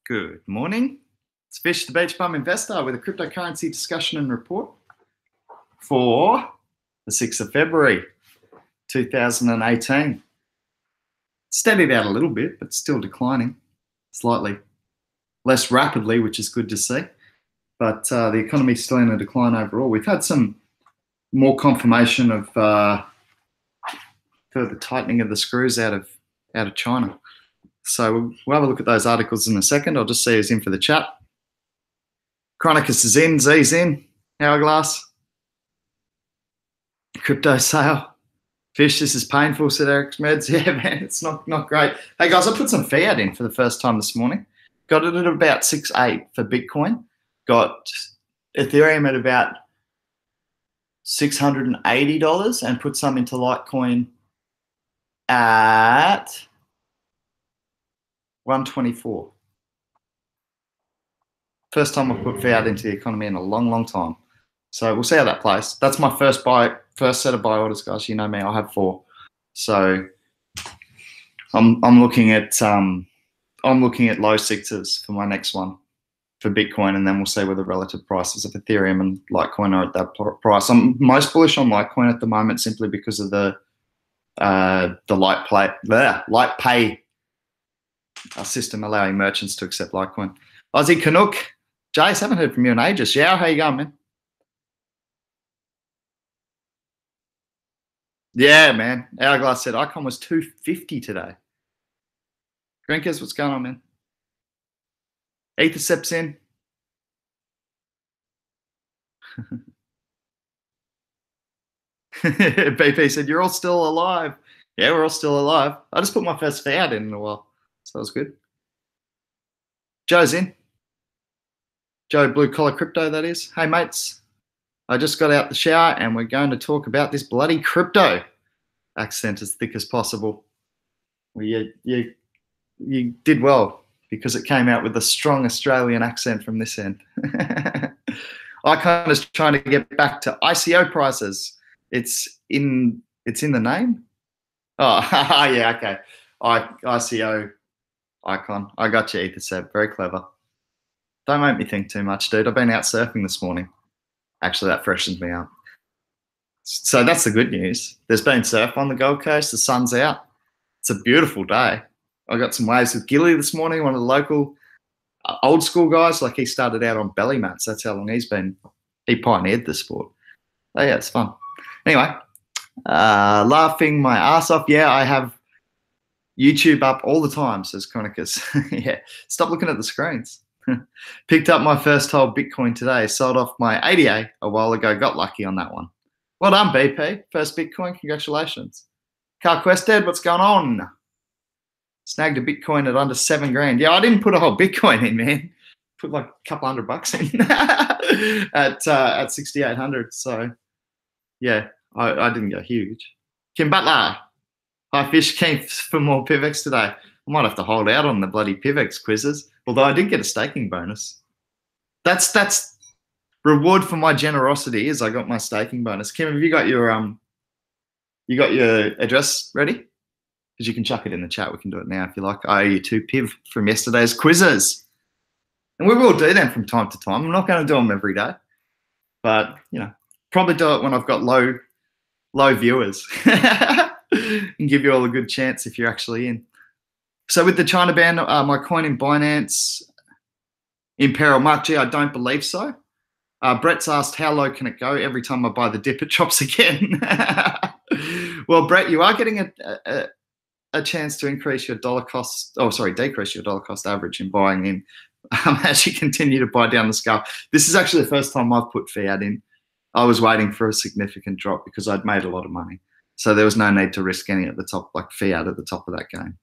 Good morning. It's Fish, the Beach Bum Investor, with a cryptocurrency discussion and report for the 6th of February 2018. Steadied out a little bit, but still declining slightly. Less rapidly, which is good to see. But the economy's still in a decline overall. We've had some more confirmation of further tightening of the screws out of China. So we'll have a look at those articles in a second. I'll just see who's in for the chat. Chronicus is in, Z's in, Hourglass. Crypto sale. Fish, this is painful, said Eric's Meds. Yeah, man, it's not great. Hey, guys, I put some fiat in for the first time this morning. Got it at about 6.8 for Bitcoin. Got Ethereum at about $680 and put some into Litecoin at 124. First time I've put fiat into the economy in a long time. So we'll see how that plays. That's my first set of buy orders, guys. You know me, I have 4. So I'm looking at low sixes for my next one for Bitcoin, and then we'll see where the relative prices of Ethereum and Litecoin are at that price. I'm most bullish on Litecoin at the moment simply because of the light pay system allowing merchants to accept Litecoin. Aussie Canuck, Jace, haven't heard from you in ages. Yeah, how you going, man? Yeah, man. Hourglass said Icon was 250 today. Grinkers, what's going on, man? Ethercep's in. BP said, you're all still alive. Yeah, we're all still alive. I just put my first fiat in a while, so that was good. Joe's in. Joe Blue Collar Crypto, that is. Hey, mates. I just got out the shower and we're going to talk about this bloody crypto. Accent as thick as possible. Well, you did well because it came out with a strong Australian accent from this end. Icon is trying to get back to ICO prices. It's in the name? Oh, yeah, okay. ICO Icon. I got you, Ethercep. Very clever. Don't make me think too much, dude. I've been out surfing this morning. Actually, that freshens me up. So that's the good news. There's been surf on the Gold Coast. The sun's out. It's a beautiful day. I got some waves with Gilly this morning, one of the local old school guys. Like, he started out on belly mats. That's how long he's been. He pioneered the sport. Oh, yeah, it's fun. Anyway, laughing my ass off. Yeah, I have YouTube up all the time, says Chronicus. Yeah, stop looking at the screens. Picked up my first whole Bitcoin today. Sold off my ADA a while ago. Got lucky on that one. Well done, BP. First Bitcoin. Congratulations. Carl Quested, what's going on? Snagged a Bitcoin at under 7 grand. Yeah, I didn't put a whole Bitcoin in, man. Put like a couple $100 in at 6,800. So yeah, I didn't go huge. Kim Butler. Hi, Fish. Keen for more PIVX today. I might have to hold out on the bloody PIVX quizzes. Although I did get a staking bonus. That's reward for my generosity is I got my staking bonus. Kim, have you got your address ready? Because you can chuck it in the chat. We can do it now if you like. I owe you 2 PIV from yesterday's quizzes. And we will do them from time to time. I'm not going to do them every day. But, you know, probably do it when I've got low viewers. And give you all a good chance if you're actually in. So with the China ban, my coin in Binance in peril. Mark G, I don't believe so. Brett's asked, how low can it go? Every time I buy the dip, it drops again. Well, Brett, you are getting a chance to increase your dollar cost. Oh, sorry, decrease your dollar cost average in buying in as you continue to buy down the scale. This is actually the first time I've put fiat in. I was waiting for a significant drop because I'd made a lot of money. So there was no need to risk any at the top, like fiat at the top of that game.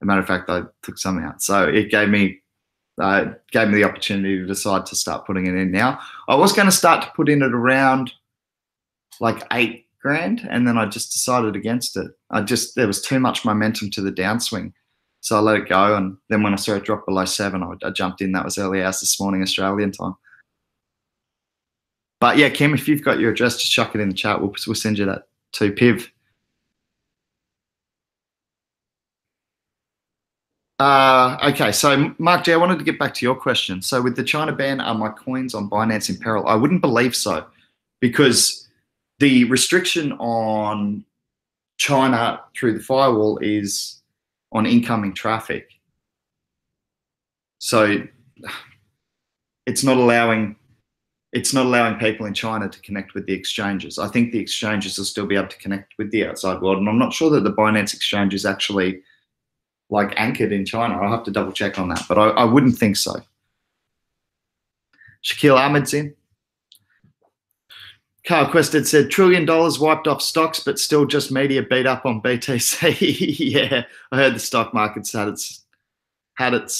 As a matter of fact, I took some out. So it gave me the opportunity to decide to start putting it in now. I was going to start to put in at around like 8 grand, and then I just decided against it. There was too much momentum to the downswing. So I let it go, and then when I saw it drop below 7, I jumped in. That was early hours this morning, Australian time. But yeah, Kim, if you've got your address, just chuck it in the chat. We'll send you that 2 PIV. Okay, so Mark J, I wanted to get back to your question. So with the China ban, are my coins on Binance in peril? I wouldn't believe so, because the restriction on China through the firewall is on incoming traffic. So it's not allowing people in China to connect with the exchanges. I think the exchanges will still be able to connect with the outside world, and I'm not sure that the Binance exchange is actually like anchored in China. I'll have to double check on that, but I wouldn't think so. Shaquille Ahmed's in. Carl Quested said, $1 trillion wiped off stocks, but still just media beat up on BTC. Yeah, I heard the stock market's had its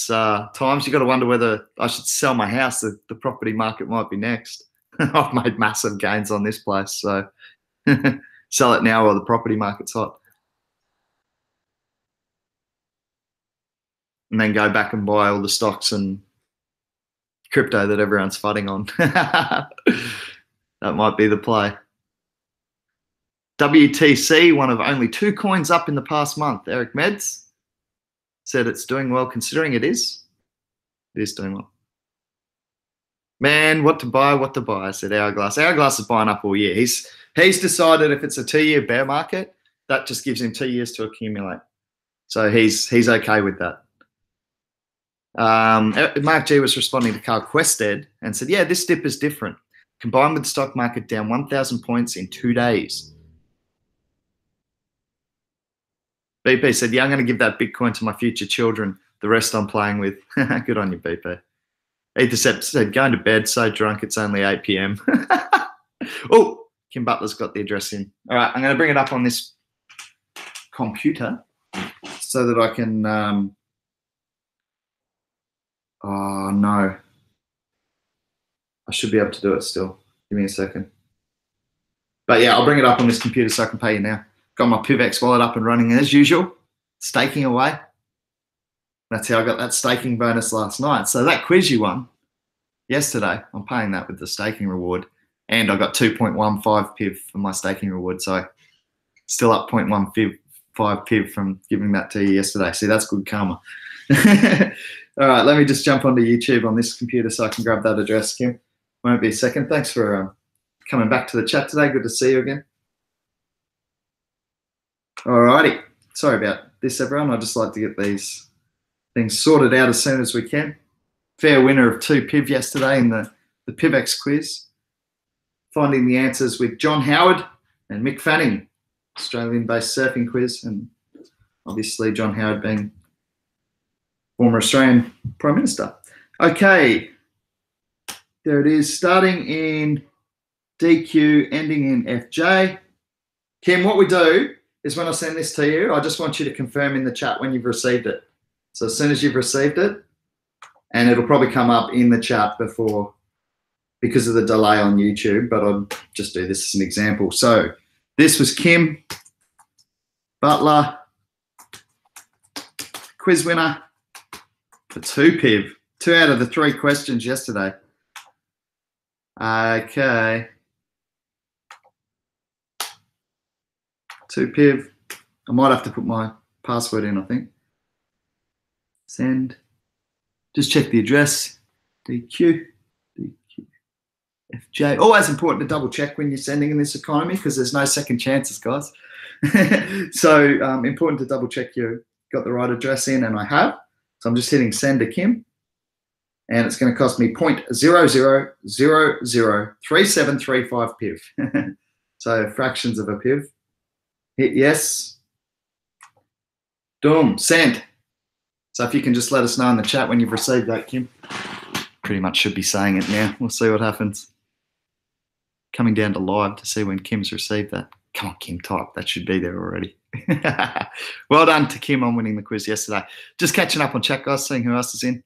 times. You got to wonder whether I should sell my house. The property market might be next. I've made massive gains on this place, so sell it now while the property market's hot. And then go back and buy all the stocks and crypto that everyone's fighting on. That might be the play. WTC, one of only 2 coins up in the past month. Eric Meds said it's doing well, considering it is. It is doing well. Man, what to buy, what to buy, said Hourglass. Hourglass is buying up all year. He's decided if it's a 2-year bear market, that just gives him 2 years to accumulate. So he's okay with that. Mark G was responding to Carl Quested and said, yeah, this dip is different. Combined with the stock market down 1,000 points in 2 days. BP said, yeah, I'm going to give that Bitcoin to my future children. The rest I'm playing with. Good on you, BP. Ethercept said, going to bed, so drunk, it's only 8 p.m. Oh, Kim Butler's got the address in. All right, I'm going to bring it up on this computer so that I can... oh, no. I should be able to do it still. Give me a second. But yeah, I'll bring it up on this computer so I can pay you now. Got my PIVX wallet up and running as usual. Staking away. That's how I got that staking bonus last night. So that quiz you won yesterday, I'm paying that with the staking reward. And I got 2.15 PIV for my staking reward. So still up 0.15 PIV from giving that to you yesterday. See, that's good karma. All right, let me just jump onto YouTube on this computer so I can grab that address, Kim. Won't be a second. Thanks for coming back to the chat today. Good to see you again. All righty. Sorry about this, everyone. I just like to get these things sorted out as soon as we can. Fair winner of 2 PIV yesterday in the PIVX quiz. Finding the answers with John Howard and Mick Fanning, Australian-based surfing quiz, and obviously John Howard being former Australian Prime Minister. Okay, there it is, starting in DQ, ending in FJ. Kim, what we do is when I send this to you, I just want you to confirm in the chat when you've received it. So as soon as you've received it, and it'll probably come up in the chat before, because of the delay on YouTube, but I'll just do this as an example. So this was Kim Butler, quiz winner for 2 PIV. 2 out of the 3 questions yesterday. Okay. 2 PIV. I might have to put my password in, I think. Send. Just check the address. DQ. FJ. Always important to double check when you're sending in this economy because there's no second chances, guys. So important to double check you got the right address in, and I have. So I'm just hitting send to Kim, and it's going to cost me 0.00003735 PIV. So fractions of a PIV. Hit yes. Boom, send. So if you can just let us know in the chat when you've received that, Kim. Pretty much should be saying it now. We'll see what happens. Coming down to live to see when Kim's received that. Come on, Kim, type. That should be there already. Well done to Kim on winning the quiz yesterday. Just catching up on chat, guys, seeing who else is in.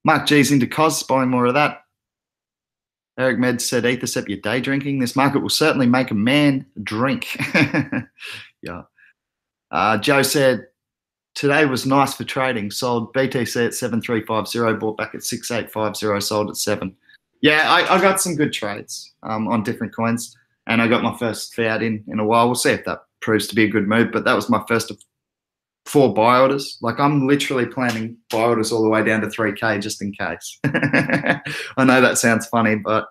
Mark G's into COS, buying more of that. Eric Med said, Ethercept, you're day drinking. This market will certainly make a man drink. Yeah. Joe said, today was nice for trading. Sold BTC at 7350, bought back at 6850, sold at 7. Yeah, I got some good trades on different coins, and I got my first fiat in a while. We'll see if that proves to be a good move, but that was my first of 4 buy orders. Like I'm literally planning buy orders all the way down to 3K just in case. I know that sounds funny, but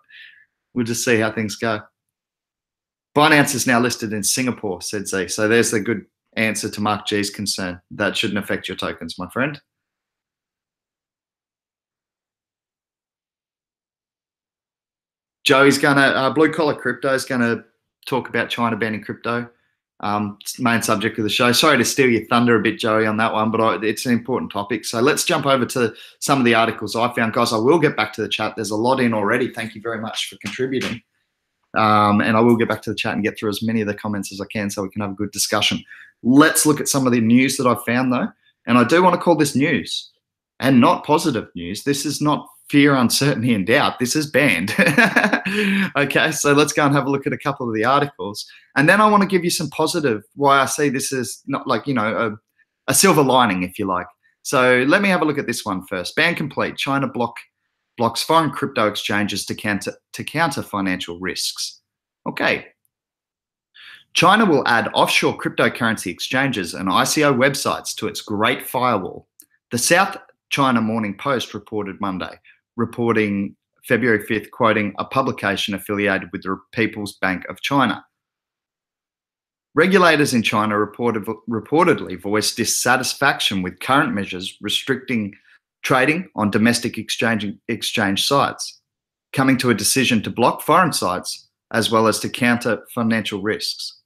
we'll just see how things go. Binance is now listed in Singapore, said Z. So there's the good answer to Mark G's concern. That shouldn't affect your tokens, my friend. Joey's gonna Blue Collar Crypto is gonna talk about China banning crypto. Main subject of the show. Sorry to steal your thunder a bit, Joey, on that one, but it's an important topic. So let's jump over to some of the articles I found. Guys, I will get back to the chat. There's a lot in already. Thank you very much for contributing. And I will get back to the chat and get through as many of the comments as I can so we can have a good discussion. Let's look at some of the news that I've found, though. And I do want to call this news and not positive news. This is not fear, uncertainty, and doubt. This is banned. Okay, so let's go and have a look at a couple of the articles. And then I want to give you some positive, why I see this as not like, you know, a silver lining, if you like. So let me have a look at this one first. Ban complete. China blocks foreign crypto exchanges to counter financial risks. Okay. China will add offshore cryptocurrency exchanges and ICO websites to its Great Firewall. The South China Morning Post reported Monday, reporting February 5th, quoting a publication affiliated with the People's Bank of China. Regulators in China reportedly voiced dissatisfaction with current measures restricting trading on domestic exchange sites, coming to a decision to block foreign sites as well as to counter financial risks.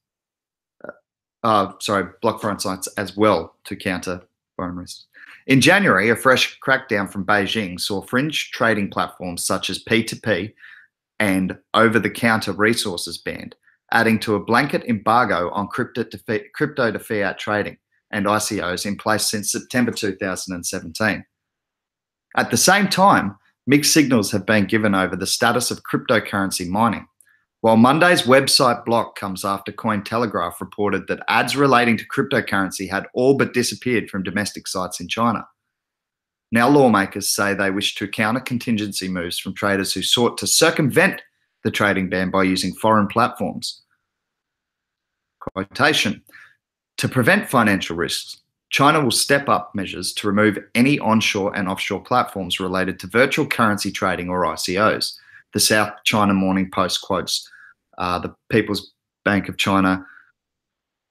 Block foreign sites as well to counter foreign risks. In January, a fresh crackdown from Beijing saw fringe trading platforms such as P2P and over-the-counter resources banned, adding to a blanket embargo on crypto to fiat trading and ICOs in place since September 2017. At the same time, mixed signals have been given over the status of cryptocurrency mining. While Monday's website block comes after Cointelegraph reported that ads relating to cryptocurrency had all but disappeared from domestic sites in China. Now lawmakers say they wish to counter contingency moves from traders who sought to circumvent the trading ban by using foreign platforms. Quotation, to prevent financial risks, China will step up measures to remove any onshore and offshore platforms related to virtual currency trading or ICOs. The South China Morning Post quotes the People's Bank of China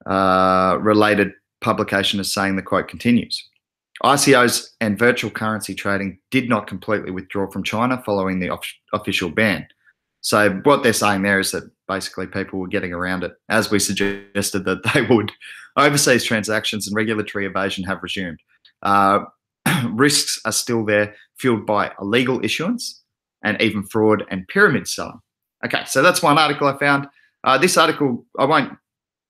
related publication as saying the quote continues. ICOs and virtual currency trading did not completely withdraw from China following the official ban. So what they're saying there is that basically people were getting around it, as we suggested that they would. Overseas transactions and regulatory evasion have resumed. Risks are still there, fueled by illegal issuance and even fraud and pyramid selling. Okay, so that's one article I found. This article,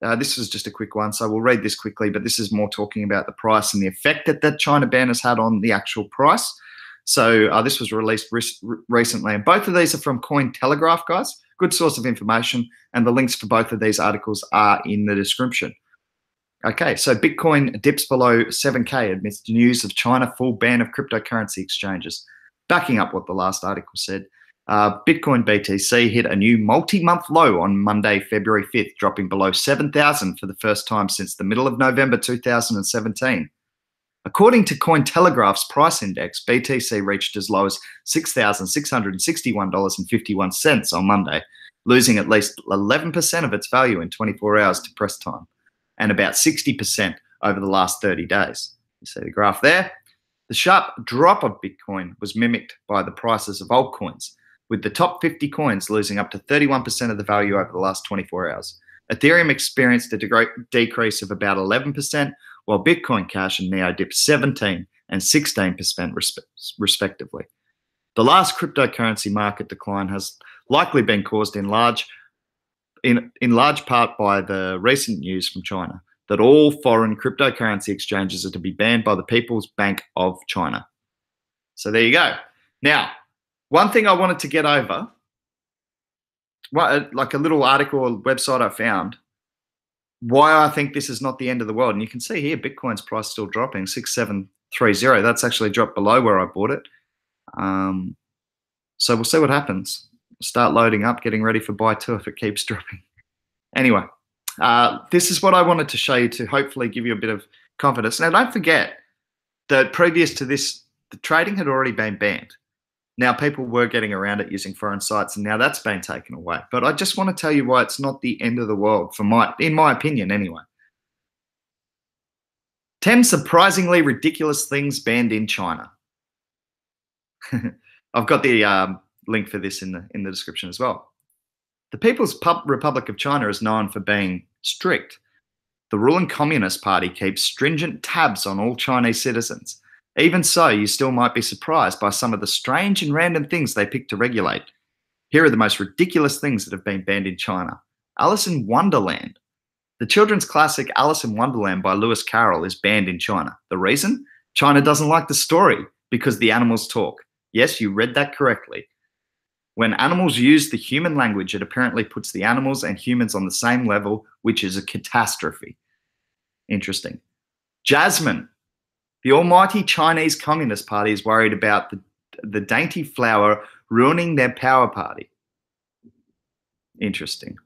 this was just a quick one, so we'll read this quickly, but this is more talking about the price and the effect that the China ban has had on the actual price. So this was released recently, and both of these are from Cointelegraph, guys. Good source of information, and the links for both of these articles are in the description. Okay, so Bitcoin dips below 7K amidst news of China full ban of cryptocurrency exchanges. Backing up what the last article said, Bitcoin BTC hit a new multi-month low on Monday, February 5th, dropping below 7,000 for the first time since the middle of November 2017. According to Cointelegraph's price index, BTC reached as low as $6,661.51 on Monday, losing at least 11% of its value in 24 hours to press time, and about 60% over the last 30 days. You see the graph there? The sharp drop of Bitcoin was mimicked by the prices of altcoins, with the top 50 coins losing up to 31% of the value over the last 24 hours. Ethereum experienced a decrease of about 11%, while Bitcoin Cash and NEO dipped 17% and 16% respectively. The last cryptocurrency market decline has likely been caused in large part by the recent news from China that all foreign cryptocurrency exchanges are to be banned by the People's Bank of China. So there you go. Now, one thing I wanted to get over, like a little article or website I found, why I think this is not the end of the world. And you can see here, Bitcoin's price still dropping, 6,730. That's actually dropped below where I bought it. So we'll see what happens. Start loading up, getting ready for buy two if it keeps dropping. Anyway, this is what I wanted to show you to hopefully give you a bit of confidence. Now, don't forget that previous to this, the trading had already been banned. Now, people were getting around it using foreign sites, and now that's been taken away. But I just want to tell you why it's not the end of the world, in my opinion, anyway. 10 surprisingly ridiculous things banned in China. I've got the link for this in the description as well. The People's Republic of China is known for being strict. The ruling Communist Party keeps stringent tabs on all Chinese citizens. Even so, you still might be surprised by some of the strange and random things they pick to regulate. Here are the most ridiculous things that have been banned in China. Alice in Wonderland. The children's classic Alice in Wonderland by Lewis Carroll is banned in China. The reason? China doesn't like the story because the animals talk. Yes, you read that correctly. When animals use the human language, it apparently puts the animals and humans on the same level, which is a catastrophe. Interesting. Jasmine. The almighty Chinese Communist Party is worried about the dainty flower ruining their power party. Interesting.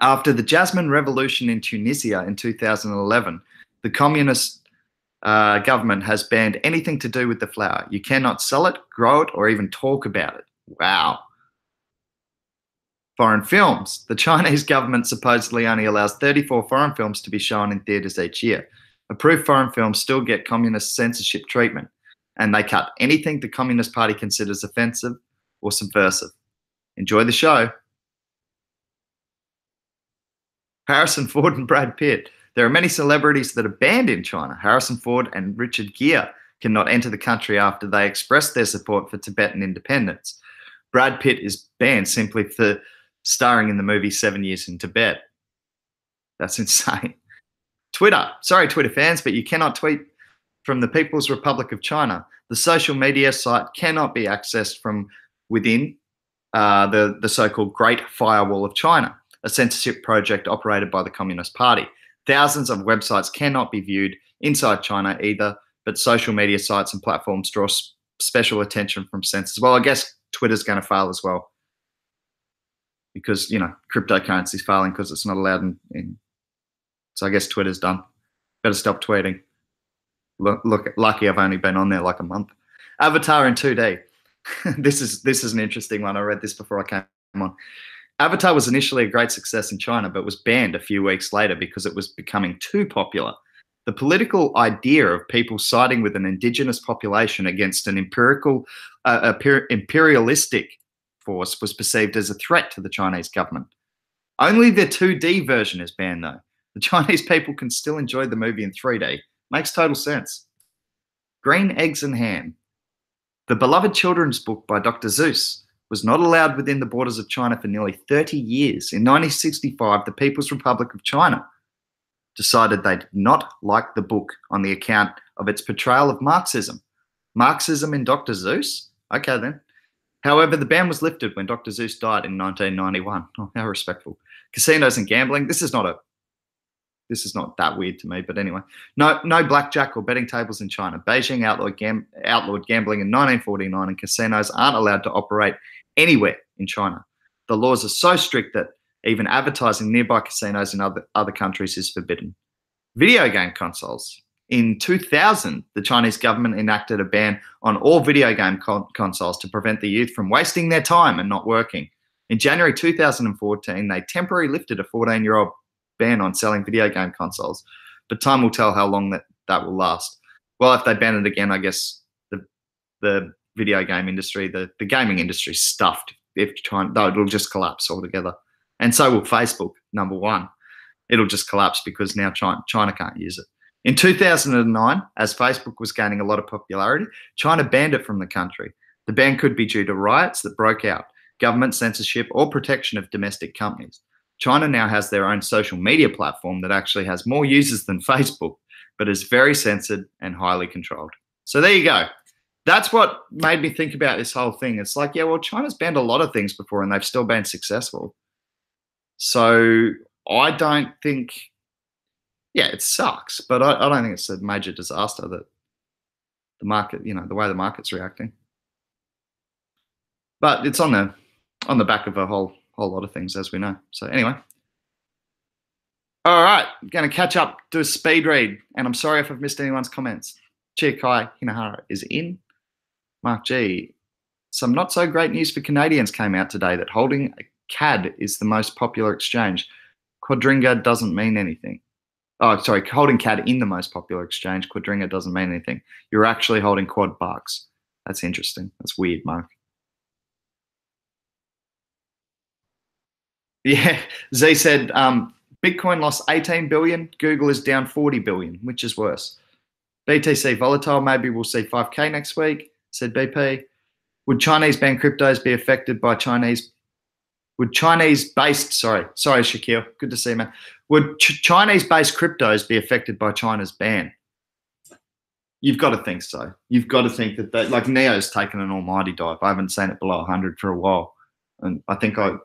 After the Jasmine Revolution in Tunisia in 2011, the communist government has banned anything to do with the flower. You cannot sell it, grow it, or even talk about it. Wow. Foreign films. The Chinese government supposedly only allows 34 foreign films to be shown in theatres each year. Approved foreign films still get communist censorship treatment, and they cut anything the Communist Party considers offensive or subversive. Enjoy the show. Harrison Ford and Brad Pitt. There are many celebrities that are banned in China. Harrison Ford and Richard Gere cannot enter the country after they expressed their support for Tibetan independence. Brad Pitt is banned simply for starring in the movie 7 Years in Tibet. That's insane. Twitter. Sorry, Twitter fans, but you cannot tweet from the People's Republic of China. The social media site cannot be accessed from within the so-called Great Firewall of China, a censorship project operated by the Communist Party. Thousands of websites cannot be viewed inside China either, but social media sites and platforms draw special attention from censors. Well, I guess Twitter's going to fail as well because, you know, cryptocurrency is failing because it's not allowed in. So I guess Twitter's done. Better stop tweeting. Look, lucky I've only been on there like a month. Avatar in 2D. This is an interesting one. I read this before I came on. Avatar was initially a great success in China, but was banned a few weeks later because it was becoming too popular. The political idea of people siding with an indigenous population against an imperialistic force was perceived as a threat to the Chinese government. Only the 2D version is banned, though. The Chinese people can still enjoy the movie in 3D. Makes total sense. Green Eggs and Ham. The beloved children's book by Dr. Seuss was not allowed within the borders of China for nearly 30 years. In 1965, the People's Republic of China decided they did not like the book on the account of its portrayal of Marxism. Marxism in Dr. Seuss? Okay then. However, the ban was lifted when Dr. Seuss died in 1991. Oh, how respectful. Casinos and gambling. This is not that weird to me, but anyway. No blackjack or betting tables in China. Beijing outlawed gambling in 1949, and casinos aren't allowed to operate anywhere in China. The laws are so strict that even advertising nearby casinos in other countries is forbidden. Video game consoles. In 2000, the Chinese government enacted a ban on all video game consoles to prevent the youth from wasting their time and not working. In January 2014, they temporarily lifted a 14-year-old ban on selling video game consoles, but time will tell how long that will last. Well, if they ban it again, I guess the video game industry, the gaming industry is stuffed. If China, though, it'll just collapse altogether. And so will Facebook, number one. It'll just collapse because now China can't use it. In 2009, as Facebook was gaining a lot of popularity, China banned it from the country. The ban could be due to riots that broke out, government censorship, or protection of domestic companies. China now has their own social media platform that actually has more users than Facebook, but is very censored and highly controlled. So there you go. That's what made me think about this whole thing. It's like, yeah, well, China's banned a lot of things before and they've still been successful. So I don't think, yeah, it sucks, but I don't think it's a major disaster that the market, you know, the way the market's reacting. But it's on the back of a whole lot of things, as we know. So anyway, All right, going to catch up, do a speed read, and I'm sorry if I've missed anyone's comments. Chikai Hinahara is in. Mark G. Some not so great news for Canadians came out today that holding a CAD is the most popular exchange. Quadringa doesn't mean anything. Oh, sorry, holding CAD in the most popular exchange, Quadringa doesn't mean anything. You're actually holding quad bucks. That's interesting. That's weird, Mark. Yeah, Z said Bitcoin lost 18 billion. Google is down 40 billion. Which is worse? BTC volatile. Maybe we'll see 5K next week. Said BP. Would Chinese banned cryptos be affected by Chinese? Would Chinese-based? Sorry, Shaquille. Good to see you, man. Would Chinese-based cryptos be affected by China's ban? You've got to think so. You've got to think that like Neo's taken an almighty dive. I haven't seen it below 100 for a while, and I think I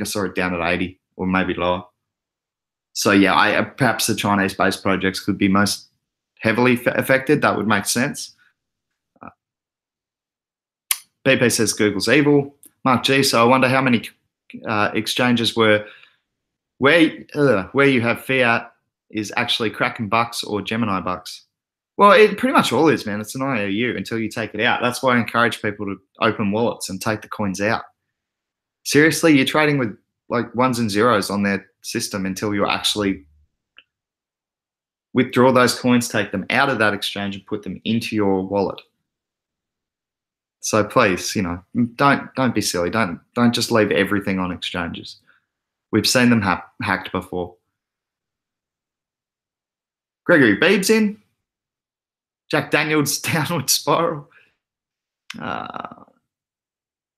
saw it down at 80 or maybe lower. So yeah, perhaps the Chinese-based projects could be most heavily affected. That would make sense. BP says Google's evil. Mark G. So I wonder how many exchanges where you have fiat is actually Kraken bucks or Gemini bucks. Well, it pretty much all is, man. It's an IOU until you take it out. That's why I encourage people to open wallets and take the coins out. Seriously, you're trading with like ones and zeros on their system until you actually withdraw those coins, take them out of that exchange and put them into your wallet. So please, don't be silly. Don't just leave everything on exchanges. We've seen them hacked before. Gregory Beeb's in. Jack Daniels downward spiral.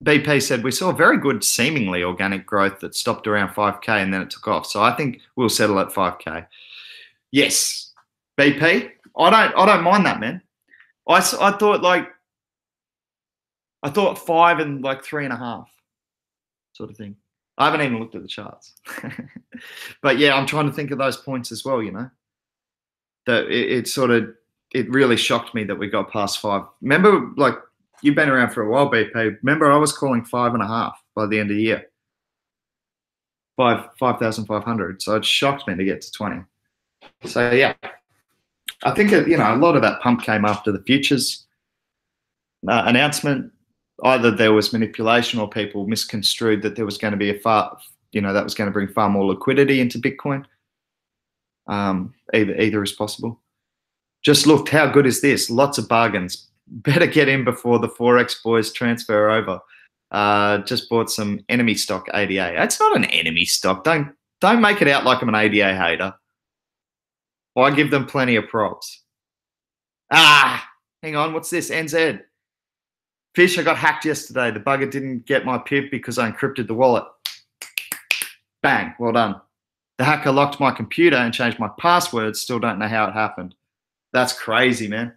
BP said we saw very good seemingly organic growth that stopped around 5K and then it took off. So I think we'll settle at 5K. Yes, BP. I don't mind that, man. I thought 5 and like 3.5 sort of thing. I haven't even looked at the charts. But yeah, I'm trying to think of those points as well, that it really shocked me that we got past 5. Remember, like, you've been around for a while, BP. Remember, I was calling 5.5 by the end of the year. 5,500. So it shocked me to get to 20. So yeah, I think, a lot of that pump came after the futures announcement. Either there was manipulation or people misconstrued that there was going to be that was going to bring far more liquidity into Bitcoin. Either is possible. Just looked, how good is this? Lots of bargains. Better get in before the Forex boys transfer over. Just bought some enemy stock ADA. It's not an enemy stock. Don't make it out like I'm an ADA hater. I give them plenty of props. Hang on. What's this? NZ. Fish, I got hacked yesterday. The bugger didn't get my PIV because I encrypted the wallet. Bang. Well done. The hacker locked my computer and changed my password. Still don't know how it happened. That's crazy, man.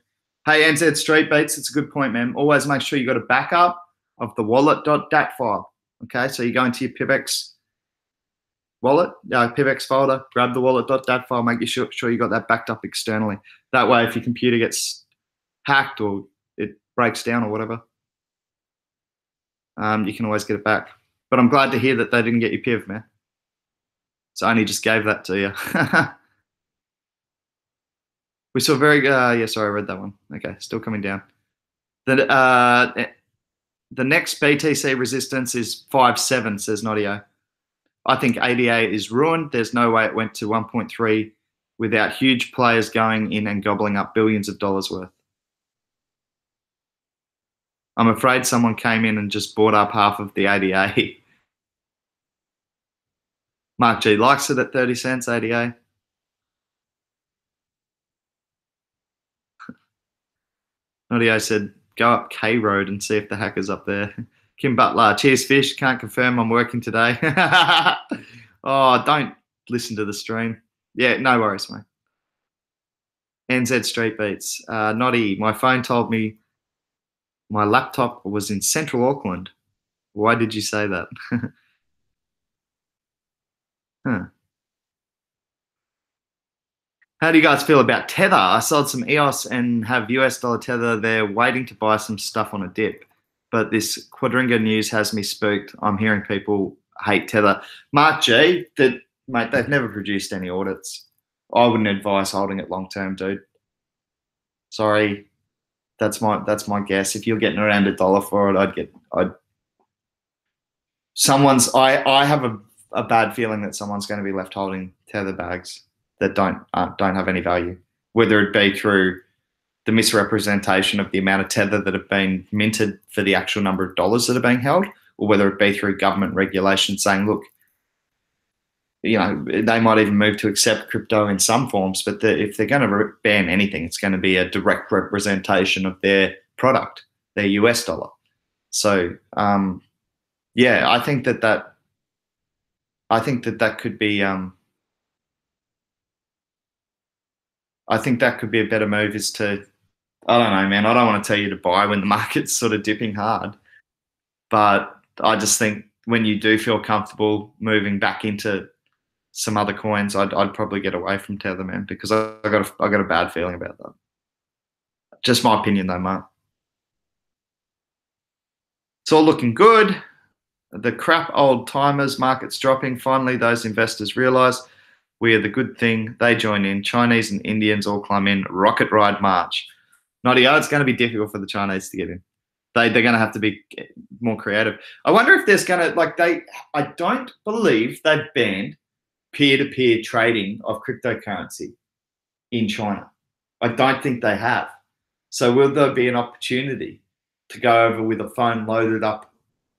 Hey, NZ Street Beats, it's a good point, man. Always make sure you got a backup of the wallet.dat file. Okay, so you go into your PIVX wallet, PIVX folder, grab the wallet.dat file, make sure you got that backed up externally. That way, if your computer gets hacked or it breaks down or whatever, you can always get it back. But I'm glad to hear that they didn't get your PIV, man. So I only just gave that to you. We saw sorry, I read that one. Okay, still coming down. The next BTC resistance is 5.7, says Nodio. I think ADA is ruined. There's no way it went to 1.3 without huge players going in and gobbling up billions of dollars worth. I'm afraid someone came in and just bought up half of the ADA. Mark G likes it at 30 cents, ADA. Nodio said, go up K Road and see if the hacker's up there. Kim Butler, cheers, Fish. Can't confirm I'm working today. Oh, don't listen to the stream. Yeah, no worries, mate. NZ Street Beats. Noddy, my phone told me my laptop was in central Auckland. Why did you say that? Huh. How do you guys feel about Tether? I sold some EOS and have US dollar Tether there waiting to buy some stuff on a dip. But this Quadringa news has me spooked. I'm hearing people hate Tether. Mark G, Mate, they've never produced any audits. I wouldn't advise holding it long term, dude. Sorry, that's my guess. If you're getting around $1 for it, I have a bad feeling that someone's going to be left holding tether bags that don't have any value, whether it be through the misrepresentation of the amount of tether that have been minted for the actual number of dollars that are being held, or whether it be through government regulation saying, look, you know, they might even move to accept crypto in some forms, but if they're going to ban anything, it's going to be a direct representation of their product, their US dollar. So, yeah, I think that could be, I think that could be a better move is to, I don't know, man. I don't want to tell you to buy when the market's sort of dipping hard, but I just think when you do feel comfortable moving back into some other coins, I'd probably get away from Tether, man, because I got a bad feeling about that. Just my opinion, though, mate. It's all looking good. The crap old timers, market's dropping. Finally, those investors realise we are the good thing. They join in. Chinese and Indians all climb in. Rocket ride march. Notio, it's going to be difficult for the Chinese to get in. They're going to have to be more creative. I wonder if there's going to, I don't believe they've banned peer-to-peer trading of cryptocurrency in China. I don't think they have. So will there be an opportunity to go over with a phone loaded up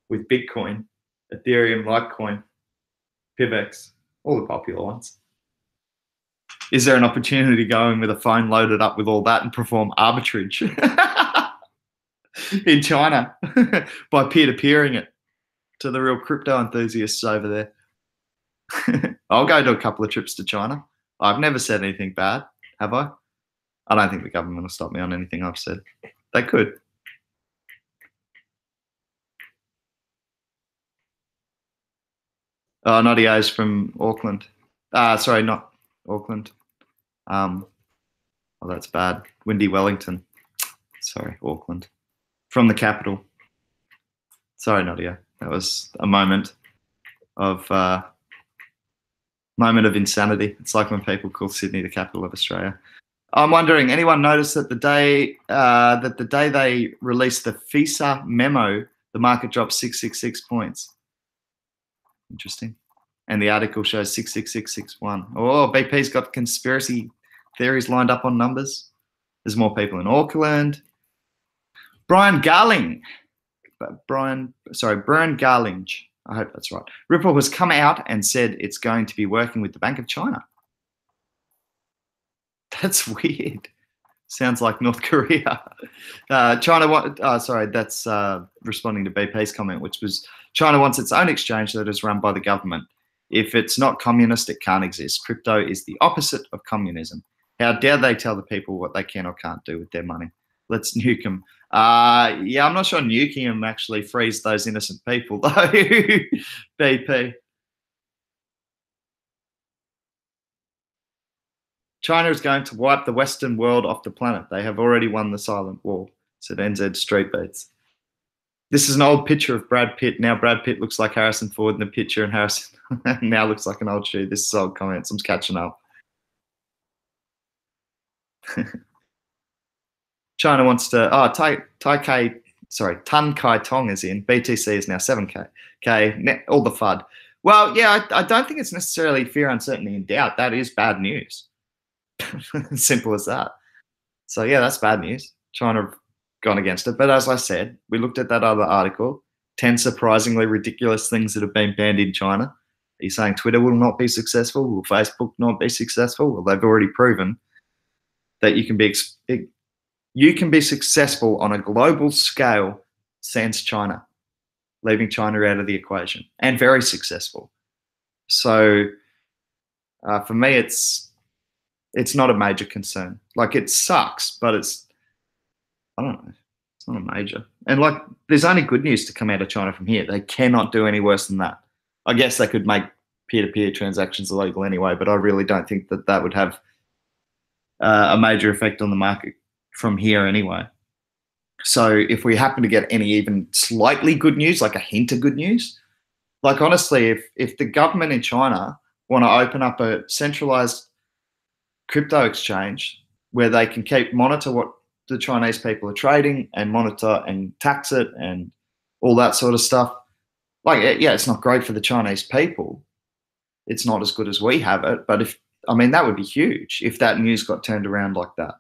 with Bitcoin, Ethereum, Litecoin, PIVX, all the popular ones? Is there an opportunity going with a phone loaded up with all that and perform arbitrage in China by peer-to-peering it to the real crypto enthusiasts over there? I'll go to a couple of trips to China. I've never said anything bad, have I? I don't think the government will stop me on anything I've said. They could. Oh, Notio's from Auckland. Sorry, not Auckland. Oh, that's bad. Windy Wellington. Sorry, Auckland. From the capital. Sorry, Notio. That was a moment of insanity. It's like when people call Sydney the capital of Australia. I'm wondering, anyone noticed that the day they released the FISA memo, the market dropped 666 points? Interesting. And the article shows 66661. Oh, BP's got conspiracy theories lined up on numbers. There's more people in Auckland. Brian Garling. Brian Garlinge. I hope that's right. Ripple has come out and said it's going to be working with the Bank of China. That's weird. Sounds like North Korea. That's responding to BP's comment, which was China wants its own exchange that is run by the government. If it's not communist, it can't exist. Crypto is the opposite of communism. How dare they tell the people what they can or can't do with their money? Let's nuke them. Yeah, I'm not sure nuking them actually frees those innocent people, though. BP. China is going to wipe the Western world off the planet. They have already won the silent war, said NZ Street Beats. This is an old picture of Brad Pitt. Now Brad Pitt looks like Harrison Ford in the picture, and Harrison now looks like an old shoe. This is old comments. I'm catching up. China wants to. Tun Kai Tong is in. BTC is now 7K. All the FUD. Well, yeah, I don't think it's necessarily fear, uncertainty, and doubt. That is bad news. Simple as that. So yeah, that's bad news. China have gone against it. But as I said, we looked at that other article, 10 surprisingly ridiculous things that have been banned in China. Are you saying Twitter will not be successful? Will Facebook not be successful? Well, they've already proven that you can be successful on a global scale sans China, leaving China out of the equation, and very successful. So for me, it's not a major concern. Like, it sucks, but I don't know. It's not a major. And like, there's only good news to come out of China from here. They cannot do any worse than that. I guess they could make peer-to-peer transactions illegal anyway, but I really don't think that that would have a major effect on the market from here anyway. So if we happen to get any even slightly good news, like a hint of good news, like honestly, if the government in China want to open up a centralized crypto exchange where they can monitor what the Chinese people are trading and monitor and tax it and all that sort of stuff. Like, yeah, it's not great for the Chinese people. It's not as good as we have it, but that would be huge if that news got turned around like that.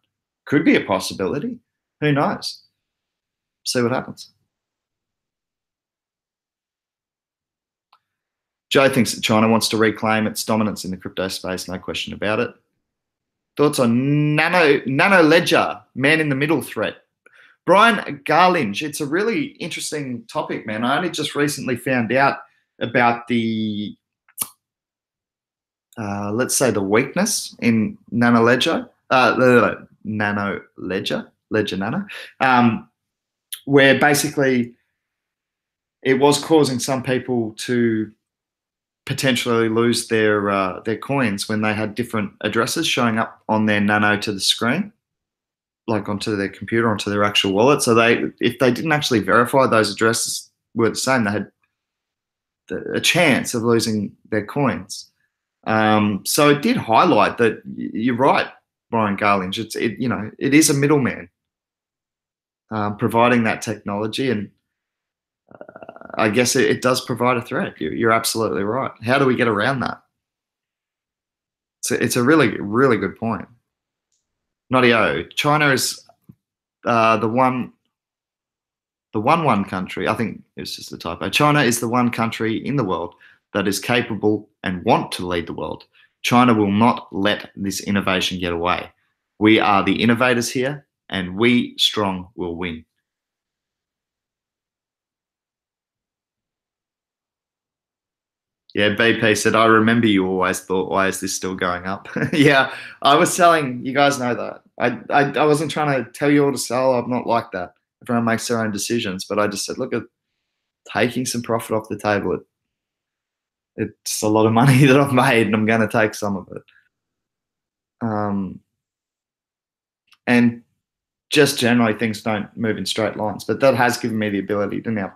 Could be a possibility. Who knows? See what happens. Joe thinks that China wants to reclaim its dominance in the crypto space, no question about it. Thoughts on Nano Ledger, man in the middle threat? Brian Garlinge, it's a really interesting topic, man. I only just recently found out about the, let's say, the weakness in Nano Ledger, Nano Ledger, Ledger Nano, where basically it was causing some people to potentially lose their coins when they had different addresses showing up on their Nano to the screen, like onto their computer, onto their actual wallet. So if they didn't actually verify those addresses were the same, they had a chance of losing their coins. So it did highlight that you're right, Brian Garlinge. It is a middleman providing that technology, and I guess it does provide a threat. You're absolutely right. How do we get around that? It's a really, really good point. Notio, China is the one country, I think it's just a typo. China is the one country in the world that is capable and want to lead the world. China will not let this innovation get away. We are the innovators here, and we strong will win. Yeah, BP said, I remember you always thought, why is this still going up? Yeah, I was selling. You guys know that. I wasn't trying to tell you all to sell. I'm not like that. Everyone makes their own decisions. But I just said, look, at taking some profit off the table. It's a lot of money that I've made, and I'm going to take some of it. And just generally, things don't move in straight lines. But that has given me the ability to now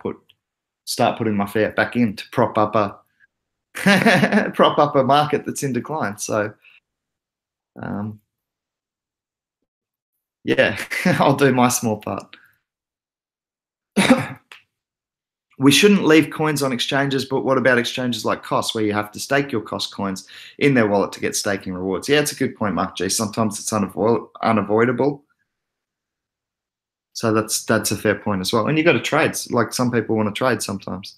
start putting my fiat back in to prop up a market that's in decline. So, yeah, I'll do my small part. We shouldn't leave coins on exchanges, but what about exchanges like COS, where you have to stake your COS coins in their wallet to get staking rewards? Yeah, it's a good point, Mark G. Sometimes it's unavoidable. So that's a fair point as well. And you've got to trade. Like, some people want to trade sometimes.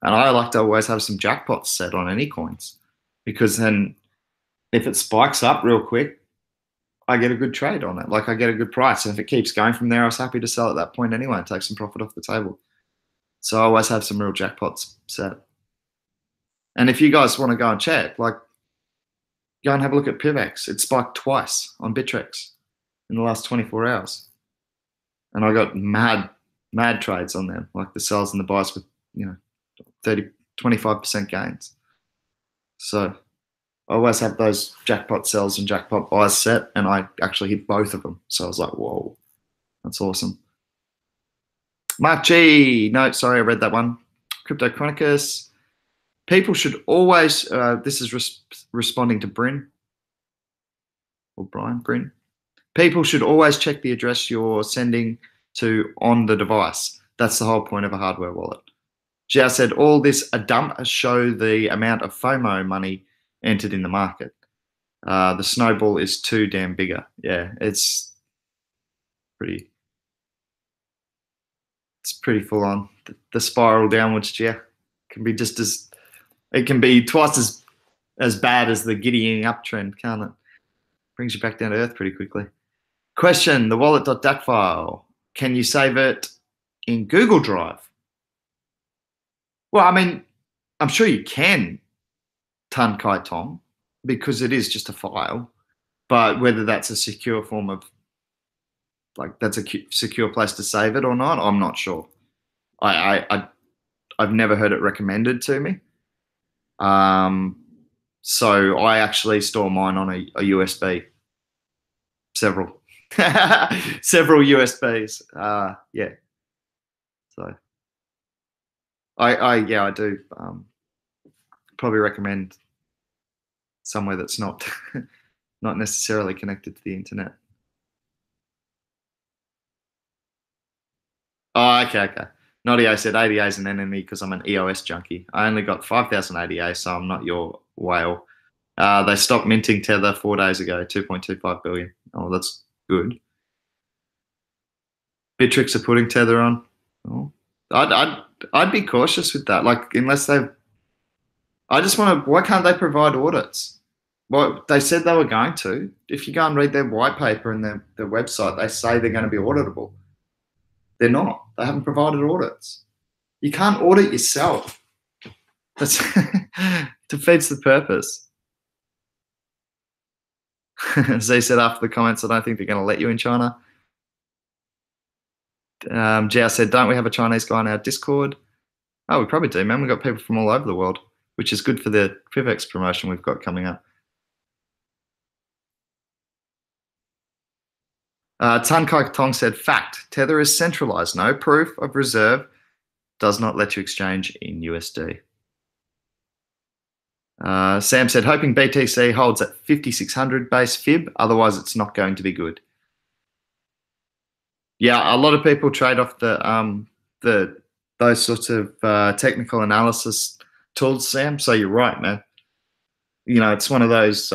And I like to always have some jackpots set on any coins, because then if it spikes up real quick, I get a good trade on it. Like, I get a good price. And if it keeps going from there, I was happy to sell at that point anyway and take some profit off the table. So I always have some real jackpots set. And if you guys want to go and check, like, go and have a look at PIVX. It spiked twice on Bittrex in the last 24 hours. And I got mad trades on them, like the sells and the buys with, 25% gains. So I always have those jackpot sells and jackpot buys set, and I actually hit both of them. So I was like, whoa, that's awesome. Mark G, no, sorry, I read that one. Crypto Chronicus. People should always, this is responding to Bryn, or Brian, Bryn. People should always check the address you're sending to on the device. That's the whole point of a hardware wallet. Xiao said, all this a dump show the amount of FOMO money entered in the market. The snowball is too damn bigger. Yeah, it's pretty full on. The spiral downwards, yeah, can be it can be twice as bad as the giddying uptrend, can't it? Brings you back down to earth pretty quickly. Question, the wallet.dat file, can you save it in Google Drive? Well, I mean, I'm sure you can, Tan Kai Tong, because it is just a file. But whether that's a secure form of, like, that's a secure place to save it or not, I'm not sure. I've never heard it recommended to me. So I actually store mine on a USB. Several USBs. Yeah. So I do probably recommend somewhere that's not not necessarily connected to the internet. Oh, okay. Naughty said ADA is an enemy because I'm an EOS junkie. I only got 5,000 ADA, so I'm not your whale. They stopped minting Tether 4 days ago, 2.25 billion. Oh, that's good. Bittrex are putting Tether on. Oh, I'd be cautious with that. Like, unless they've, I just want to. Why can't they provide audits? Well, they said they were going to. If you go and read their white paper and their website, they say they're going to be auditable. They're not. They haven't provided audits. You can't audit yourself. That's defeats the purpose. Z said after the comments, I don't think they're going to let you in China. Jao said, don't we have a Chinese guy in our Discord? Oh, we probably do, man. We've got people from all over the world, which is good for the PIVX promotion we've got coming up. Tan Kai Tong said, fact, Tether is centralized. No proof of reserve. Does not let you exchange in USD. Sam said, hoping BTC holds at 5,600 base fib. Otherwise, it's not going to be good. Yeah, a lot of people trade off those sorts of technical analysis tools, Sam. So you're right, man. You know, it's one of those.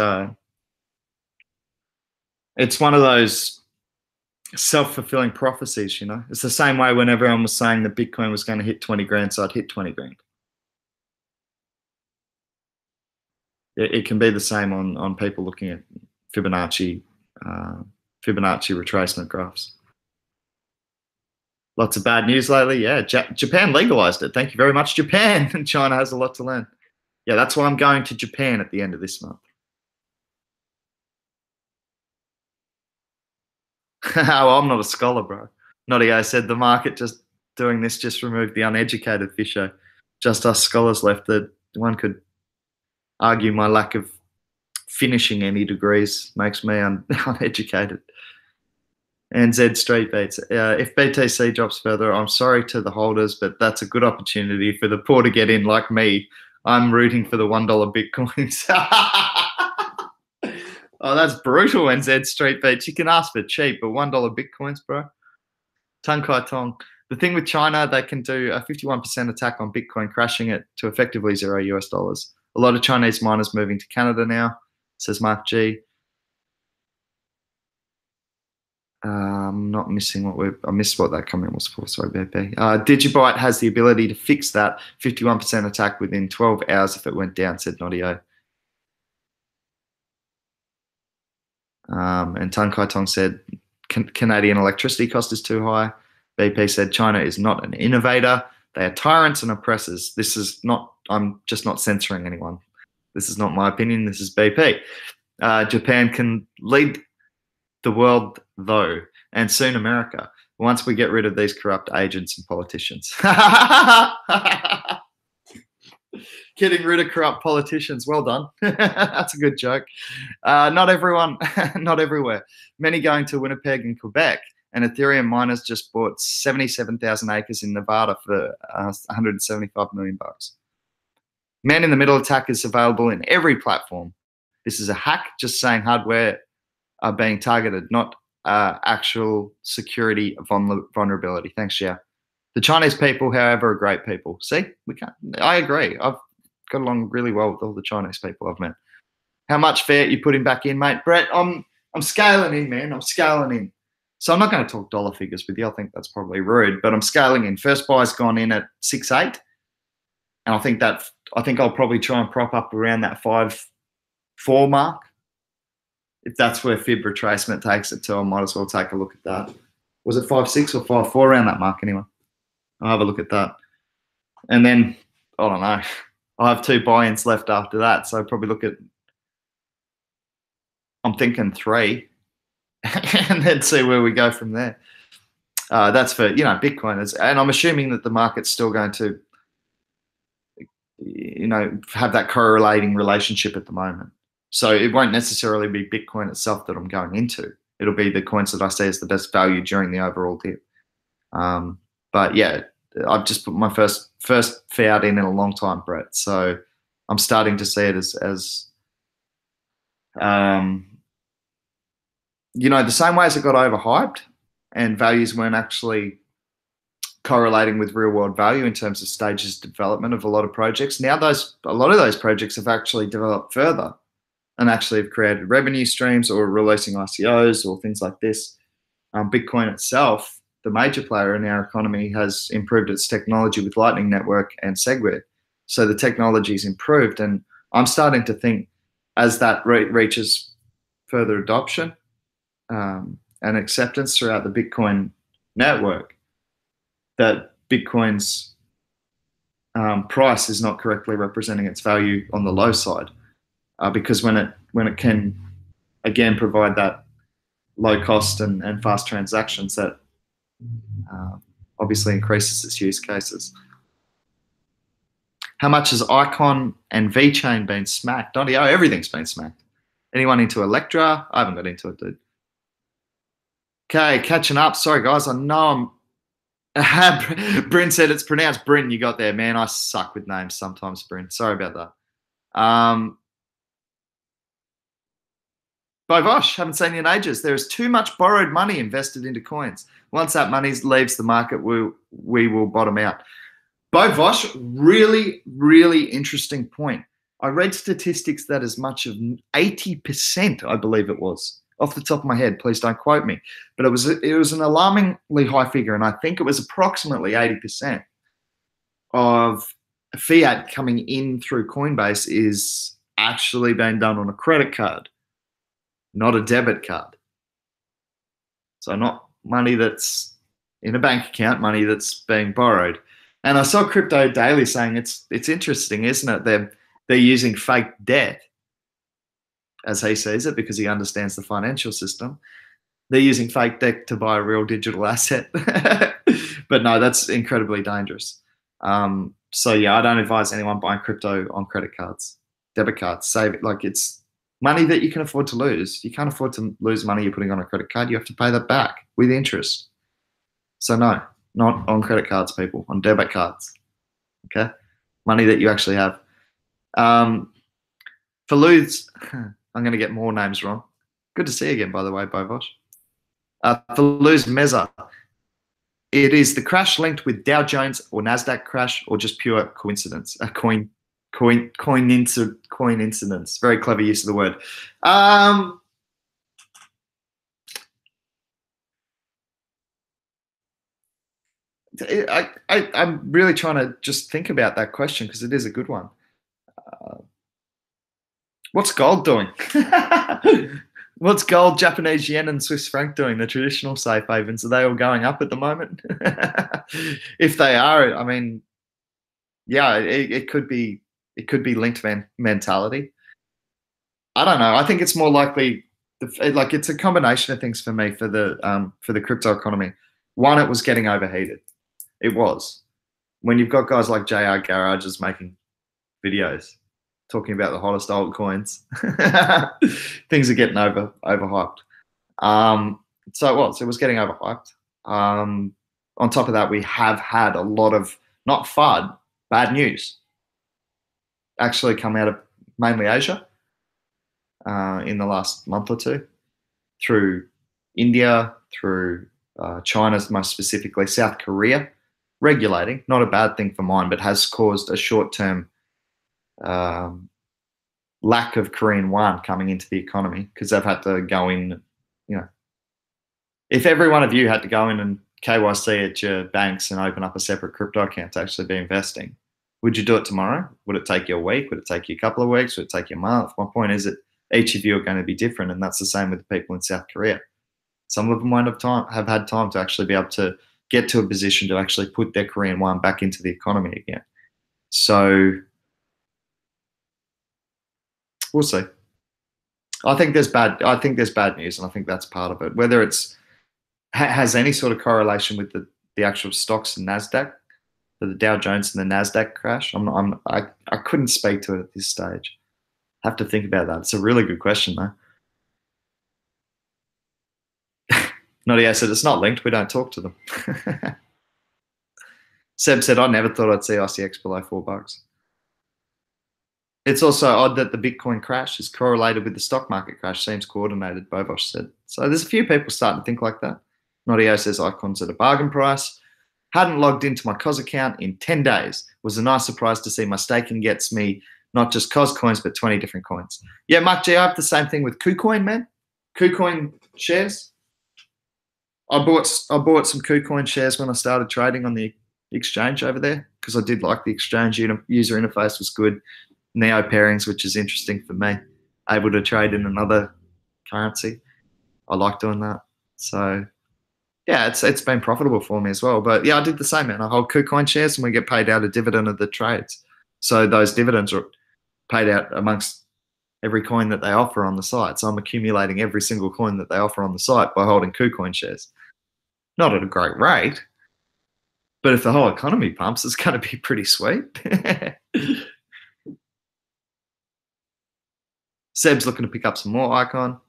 It's one of those self-fulfilling prophecies. You know, it's the same way when everyone was saying that Bitcoin was going to hit 20 grand, so I'd hit 20 grand. It can be the same on people looking at Fibonacci retracement graphs. Lots of bad news lately. Yeah, Japan legalized it. Thank you very much, Japan. And China has a lot to learn. Yeah, that's why I'm going to Japan at the end of this month. Oh, I'm not a scholar, bro. Naughty guy said the market just doing this just removed the uneducated fisher. Just us scholars left. That one could argue my lack of finishing any degrees makes me uneducated. And Z Street Beats. If BTC drops further, I'm sorry to the holders, but that's a good opportunity for the poor to get in like me. I'm rooting for the $1 Bitcoins. Oh, that's brutal, NZ Street Beats. You can ask for cheap, but $1 Bitcoins, bro. Tung Kai Tong. The thing with China, they can do a 51% attack on Bitcoin, crashing it to effectively $0 US. A lot of Chinese miners moving to Canada now, says Mark G. I'm not missing I missed what that comment was for. Sorry, BP. Digibyte has the ability to fix that 51% attack within 12 hours if it went down, said Nodio. And Tan Kai Tong said Canadian electricity cost is too high. BP said China is not an innovator. They are tyrants and oppressors. This is not, I'm just not censoring anyone. This is not my opinion. This is BP. Japan can lead the world, though, and soon America, once we get rid of these corrupt agents and politicians. Getting rid of corrupt politicians. Well done. That's a good joke. Not everyone, not everywhere. Many going to Winnipeg and Quebec, and Ethereum miners just bought 77,000 acres in Nevada for 175 million bucks. Man in the Middle attack is available in every platform. This is a hack, just saying hardware are being targeted, not actual security vulnerability. Thanks, Xiao. The Chinese people, however, are great people. See, we can't. I agree. I've got along really well with all the Chinese people I've met. How much fiat you putting back in, mate? Brett, I'm scaling in, man. I'm scaling in. So I'm not going to talk dollar figures with you. I think that's probably rude, but I'm scaling in. First buy's gone in at 6.8, and I think I'll probably try and prop up around that 5.4 mark. If that's where fib retracement takes it to, I might as well take a look at that. Was it 5.6 or 5.4 around that mark anyway? I'll have a look at that. And then, I don't know, I'll have 2 buy-ins left after that. So I'll probably look at, I'm thinking 3 and then see where we go from there. That's for, Bitcoiners. And I'm assuming that the market's still going to, have that correlating relationship at the moment. So it won't necessarily be Bitcoin itself that I'm going into. It'll be the coins that I see as the best value during the overall dip. But yeah, I've just put my first fiat in a long time, Brett. So I'm starting to see it as The same way as it got overhyped and values weren't actually correlating with real world value in terms of stages of development of a lot of projects. Now a lot of those projects have actually developed further and actually have created revenue streams or releasing ICOs or things like this. Bitcoin itself, the major player in our economy, has improved its technology with Lightning Network and SegWit. So the technology's improved, and I'm starting to think as that reaches further adoption and acceptance throughout the Bitcoin network, that Bitcoin's price is not correctly representing its value on the low side, because when it can again provide that low cost and fast transactions, that obviously increases its use cases. How much has Icon and VeChain been smacked? Oh, everything's been smacked. Anyone into Electra? I haven't got into it, dude. Okay, catching up. Sorry, guys. I know Bryn said it's pronounced Bryn. You got there, man. I suck with names sometimes, Bryn. Sorry about that. Bovosh, haven't seen you in ages. There is too much borrowed money invested into coins. Once that money leaves the market, we will bottom out. Bovosh, really, really interesting point. I read statistics that as much as 80%, I believe it was, off the top of my head, please don't quote me, but it was an alarmingly high figure, and I think it was approximately 80% of fiat coming in through Coinbase is actually being done on a credit card, not a debit card. So not money that's in a bank account, money that's being borrowed. And I saw Crypto Daily saying it's interesting, isn't it? They're using fake debt, as he sees it, because he understands the financial system. They're using fake debt to buy a real digital asset. But no, that's incredibly dangerous. So yeah, I don't advise anyone buying crypto on credit cards, debit cards. Save it. Like, it's money that you can afford to lose. You can't afford to lose money you're putting on a credit card. You have to pay that back with interest. So no, not on credit cards, people, on debit cards. Okay? Money that you actually have. For Luz, I'm going to get more names wrong. Good to see you again, by the way, Bovosh. For Luz Meza, it is the crash linked with Dow Jones or NASDAQ crash, or just pure coincidence? A coincidence. Very clever use of the word. I'm really trying to just think about that question because it is a good one. What's gold doing? What's gold, Japanese yen, and Swiss franc doing? The traditional safe havens, are they all going up at the moment? If they are, I mean, yeah, it could be linked mentality. I don't know. I think it's more likely, like, it's a combination of things for me for the crypto economy. One, it was getting overheated. It was. When you've got guys like JR Garages making videos talking about the hottest altcoins, things are getting overhyped. So it was getting overhyped. On top of that, we have had a lot of not FUD, bad news actually come out of mainly Asia in the last month or two, through India, through China, most specifically, South Korea, regulating. Not a bad thing for mine, but has caused a short-term lack of Korean won coming into the economy, because they've had to go in, if every one of you had to go in and KYC at your banks and open up a separate crypto account to actually be investing, would you do it tomorrow? Would it take you a week? Would it take you a couple of weeks? Would it take you a month? My point is that each of you are going to be different, and that's the same with the people in South Korea. Some of them won't have had time to actually be able to get to a position to actually put their Korean won back into the economy again. So we'll see. I think there's bad news, and I think that's part of it. Whether it's has any sort of correlation with the actual stocks and NASDAQ, the Dow Jones and the NASDAQ crash, I couldn't speak to it at this stage. Have to think about that. It's a really good question, though. Nadia said it's not linked. We don't talk to them. Seb said, I never thought I'd see ICX below $4. It's also odd that the Bitcoin crash is correlated with the stock market crash. Seems coordinated, Bovosh said. So there's a few people starting to think like that. Nodio says icons at a bargain price. Hadn't logged into my COS account in 10 days. Was a nice surprise to see my staking gets me not just COS coins, but 20 different coins. Yeah, Mark G, I have the same thing with KuCoin, man. KuCoin shares. I bought some KuCoin shares when I started trading on the exchange over there because I did like the exchange user interface was good. Neo pairings, which is interesting for me. Able to trade in another currency. I like doing that. So yeah, it's been profitable for me as well. But yeah, I did the same, man. I hold KuCoin shares and we get paid out a dividend of the trades. So those dividends are paid out amongst every coin that they offer on the site. So I'm accumulating every single coin that they offer on the site by holding KuCoin shares. Not at a great rate, but if the whole economy pumps, it's going to be pretty sweet. Seb's looking to pick up some more icon.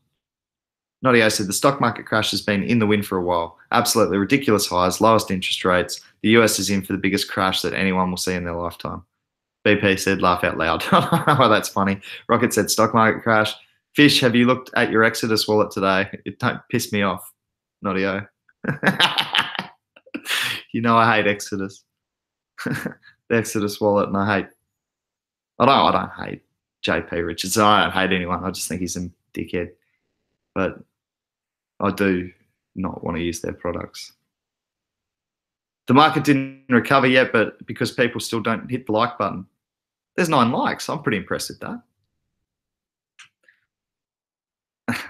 Nodio said the stock market crash has been in the wind for a while. Absolutely ridiculous highs, lowest interest rates. The US is in for the biggest crash that anyone will see in their lifetime. BP said laugh out loud. Oh, that's funny. Rocket said stock market crash. Fish, have you looked at your Exodus wallet today? It don't piss me off, Nodio. You know I hate Exodus. The Exodus wallet, and I don't hate JP Richardson. I don't hate anyone. I just think he's a dickhead. But I do not want to use their products. The market didn't recover yet, but because people still don't hit the like button. There's 9 likes. I'm pretty impressed with that.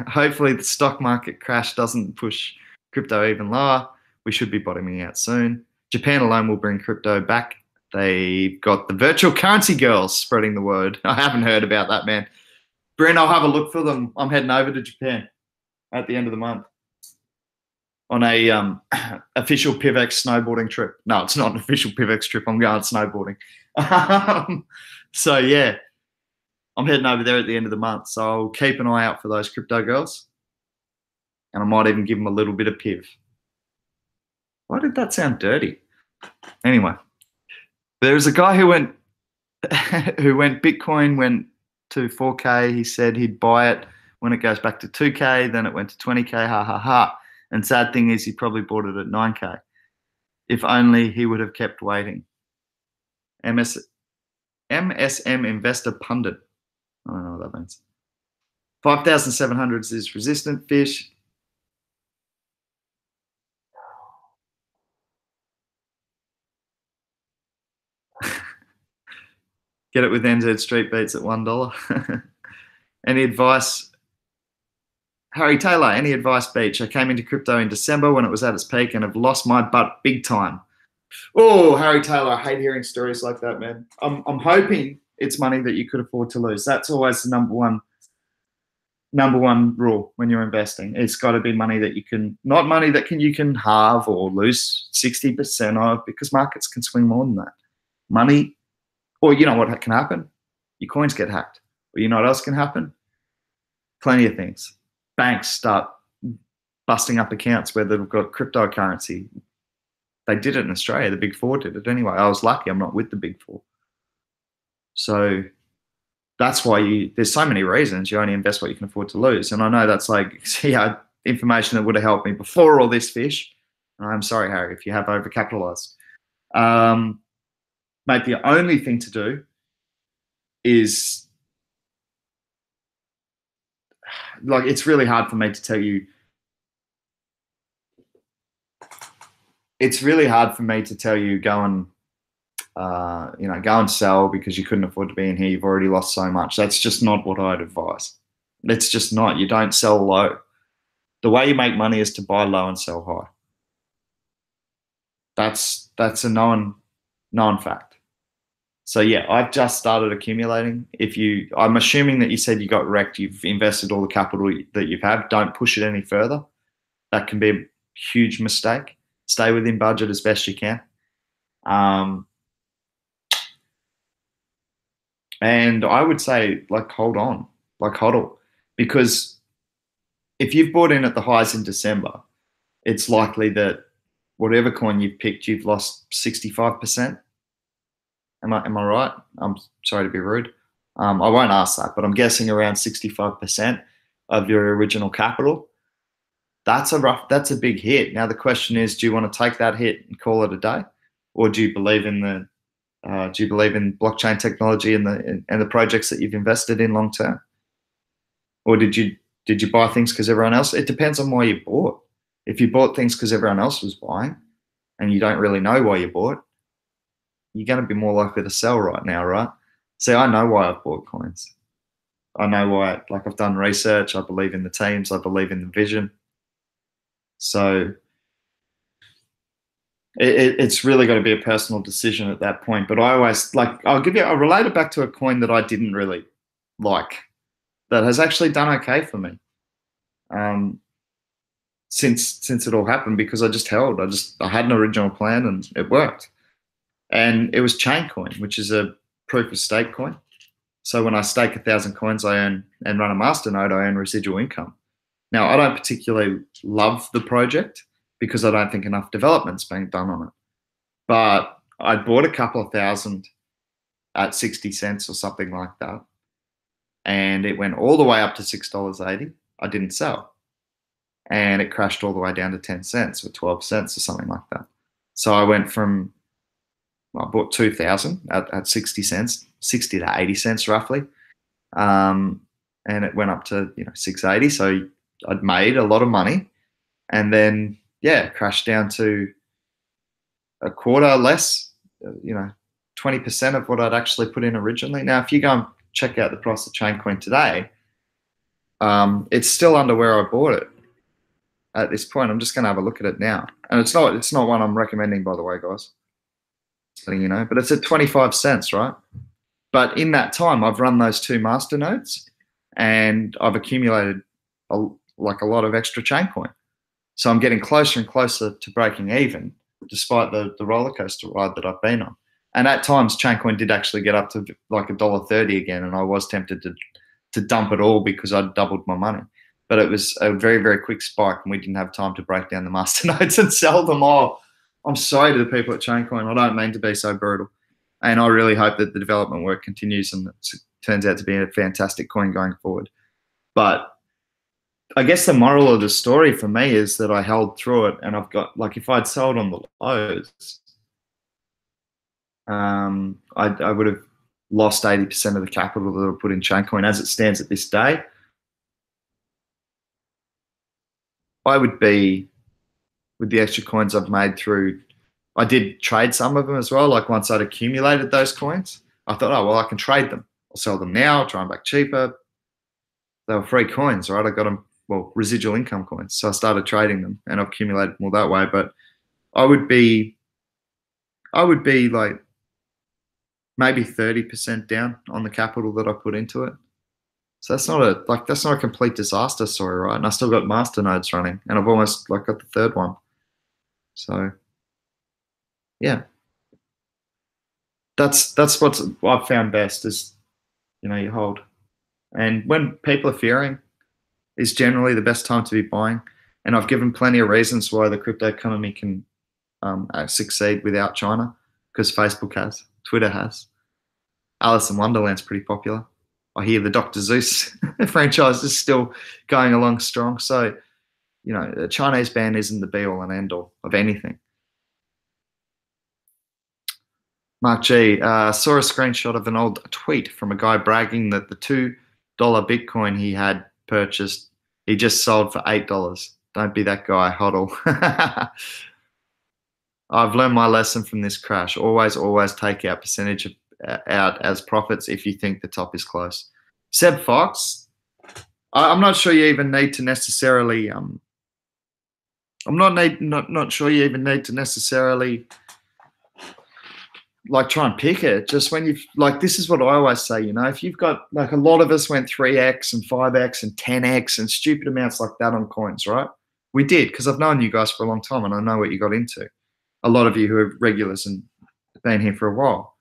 Hopefully the stock market crash doesn't push crypto even lower. We should be bottoming out soon. Japan alone will bring crypto back. They've got the virtual currency girls spreading the word. I haven't heard about that, man. Bryn, I'll have a look for them. I'm heading over to Japan at the end of the month on a official PIVX snowboarding trip. No, it's not an official PIVX trip. I'm going snowboarding. So, yeah, I'm heading over there at the end of the month. So I'll keep an eye out for those crypto girls. And I might even give them a little bit of PIV. Why did that sound dirty? Anyway, there's a guy who went Bitcoin went to 4K. He said he'd buy it when it goes back to 2K. Then it went to 20K. Ha ha ha. And sad thing is, he probably bought it at 9K. If only he would have kept waiting. MSM Investor Pundit. I don't know what that means. 5,700 is resistant fish. Get it with NZ Street Beats at $1. Any advice? Harry Taylor, any advice, Beach? I came into crypto in December when it was at its peak and have lost my butt big time. Oh, Harry Taylor, I hate hearing stories like that, man. I'm hoping it's money that you could afford to lose. That's always the number one rule when you're investing. It's got to be money that you can, not money that you can halve or lose 60% of, because markets can swing more than that. Money, or you know what can happen? Your coins get hacked. Or you know what else can happen? Plenty of things. Banks start busting up accounts where they've got cryptocurrency. They did it in Australia. The Big Four did it anyway. I was lucky I'm not with the Big Four. So that's why there's so many reasons you only invest what you can afford to lose. And I know that's like, yeah, information that would have helped me before all this fish. And I'm sorry, Harry, if you have overcapitalized. Mate, the only thing to do is, like, it's really hard for me to tell you. It's really hard for me to tell you go and sell because you couldn't afford to be in here. You've already lost so much. That's just not what I'd advise. It's just not. You don't sell low. The way you make money is to buy low and sell high. That's a known fact. So yeah, I've just started accumulating. I'm assuming that you said you got wrecked. You've invested all the capital that you've had. Don't push it any further. That can be a huge mistake. Stay within budget as best you can. And I would say, like, hold on, like hodl, because if you've bought in at the highs in December, it's likely that whatever coin you've picked, you've lost 65%. Am I right? I'm sorry to be rude. I won't ask that, but I'm guessing around 65% of your original capital. That's a big hit. Now the question is, do you want to take that hit and call it a day, or do you believe in blockchain technology and the projects that you've invested in long term, or did you buy things because everyone else? It depends on why you bought. If you bought things because everyone else was buying, and you don't really know why you bought, you're going to be more likely to sell right now, right? See, I know why I've bought coins. I know why. Like, I've done research. I believe in the teams. I believe in the vision. So it's really got to be a personal decision at that point. But I always I'll relate it back to a coin that I didn't really like, that has actually done okay for me since it all happened, because I just held. I had an original plan and it worked. And it was Chaincoin, which is a proof of stake coin. So when I stake 1,000 coins, I earn, and run a masternode, I earn residual income. Now, I don't particularly love the project because I don't think enough development's being done on it. But I bought a couple of thousand at 60 cents or something like that. And it went all the way up to $6.80. I didn't sell. And it crashed all the way down to 10 cents or 12 cents or something like that. So I went from, I bought 2,000 at 60 cents, 60 to 80 cents roughly. And it went up to, 6.80. So I'd made a lot of money, and then, it crashed down to a quarter less, 20% of what I'd actually put in originally. Now, if you go and check out the price of Chaincoin today, it's still under where I bought it at this point. I'm just going to have a look at it now. And it's not one I'm recommending, by the way, guys. Just letting you know, but it's at 25 cents, right? But in that time, I've run those 2 master nodes, and I've accumulated a lot of extra Chaincoin. So I'm getting closer and closer to breaking even, despite the roller coaster ride that I've been on. And at times, Chaincoin did actually get up to like $1.30 again, and I was tempted to dump it all because I'd doubled my money. But it was a very, very quick spike, and we didn't have time to break down the master nodes and sell them all. I'm sorry to the people at Chaincoin. I don't mean to be so brutal. And I really hope that the development work continues and it turns out to be a fantastic coin going forward. But I guess the moral of the story for me is that I held through it, and I've got, if I'd sold on the lows, I would have lost 80% of the capital that I put in Chaincoin. As it stands at this day, I would be, with the extra coins I've made through, I did trade some of them as well. Like, once I'd accumulated those coins, I thought, oh, well, I can trade them. I'll sell them now, I'll try them back cheaper. They were free coins, right? I got them, residual income coins. So I started trading them and I've accumulated more that way. But I would be like maybe 30% down on the capital that I put into it. So that's not a complete disaster story, right? And I still got master nodes running, and I've almost got the 3rd one. So yeah, that's what I've found best is, you hold. And when people are fearing is generally the best time to be buying. And I've given plenty of reasons why the crypto economy can succeed without China, because Facebook has, Twitter has. Alice in Wonderland's pretty popular. I hear the Dr. Zeus franchise is still going along strong. So, the Chinese ban isn't the be-all and end-all of anything. Mark G, saw a screenshot of an old tweet from a guy bragging that the $2 Bitcoin he had purchased, he just sold for $8. Don't be that guy, hodl. I've learned my lesson from this crash. Always take out percentage out as profits if you think the top is close. Seb Fox, I'm not sure you even need to necessarily. I'm not sure you even need to necessarily try and pick it. Just when you've this is what I always say. If you've got a lot of us went 3x and 5x and 10x and stupid amounts like that on coins, right? We did, because I've known you guys for a long time and I know what you got into. A lot of you who are regulars and been here for a while.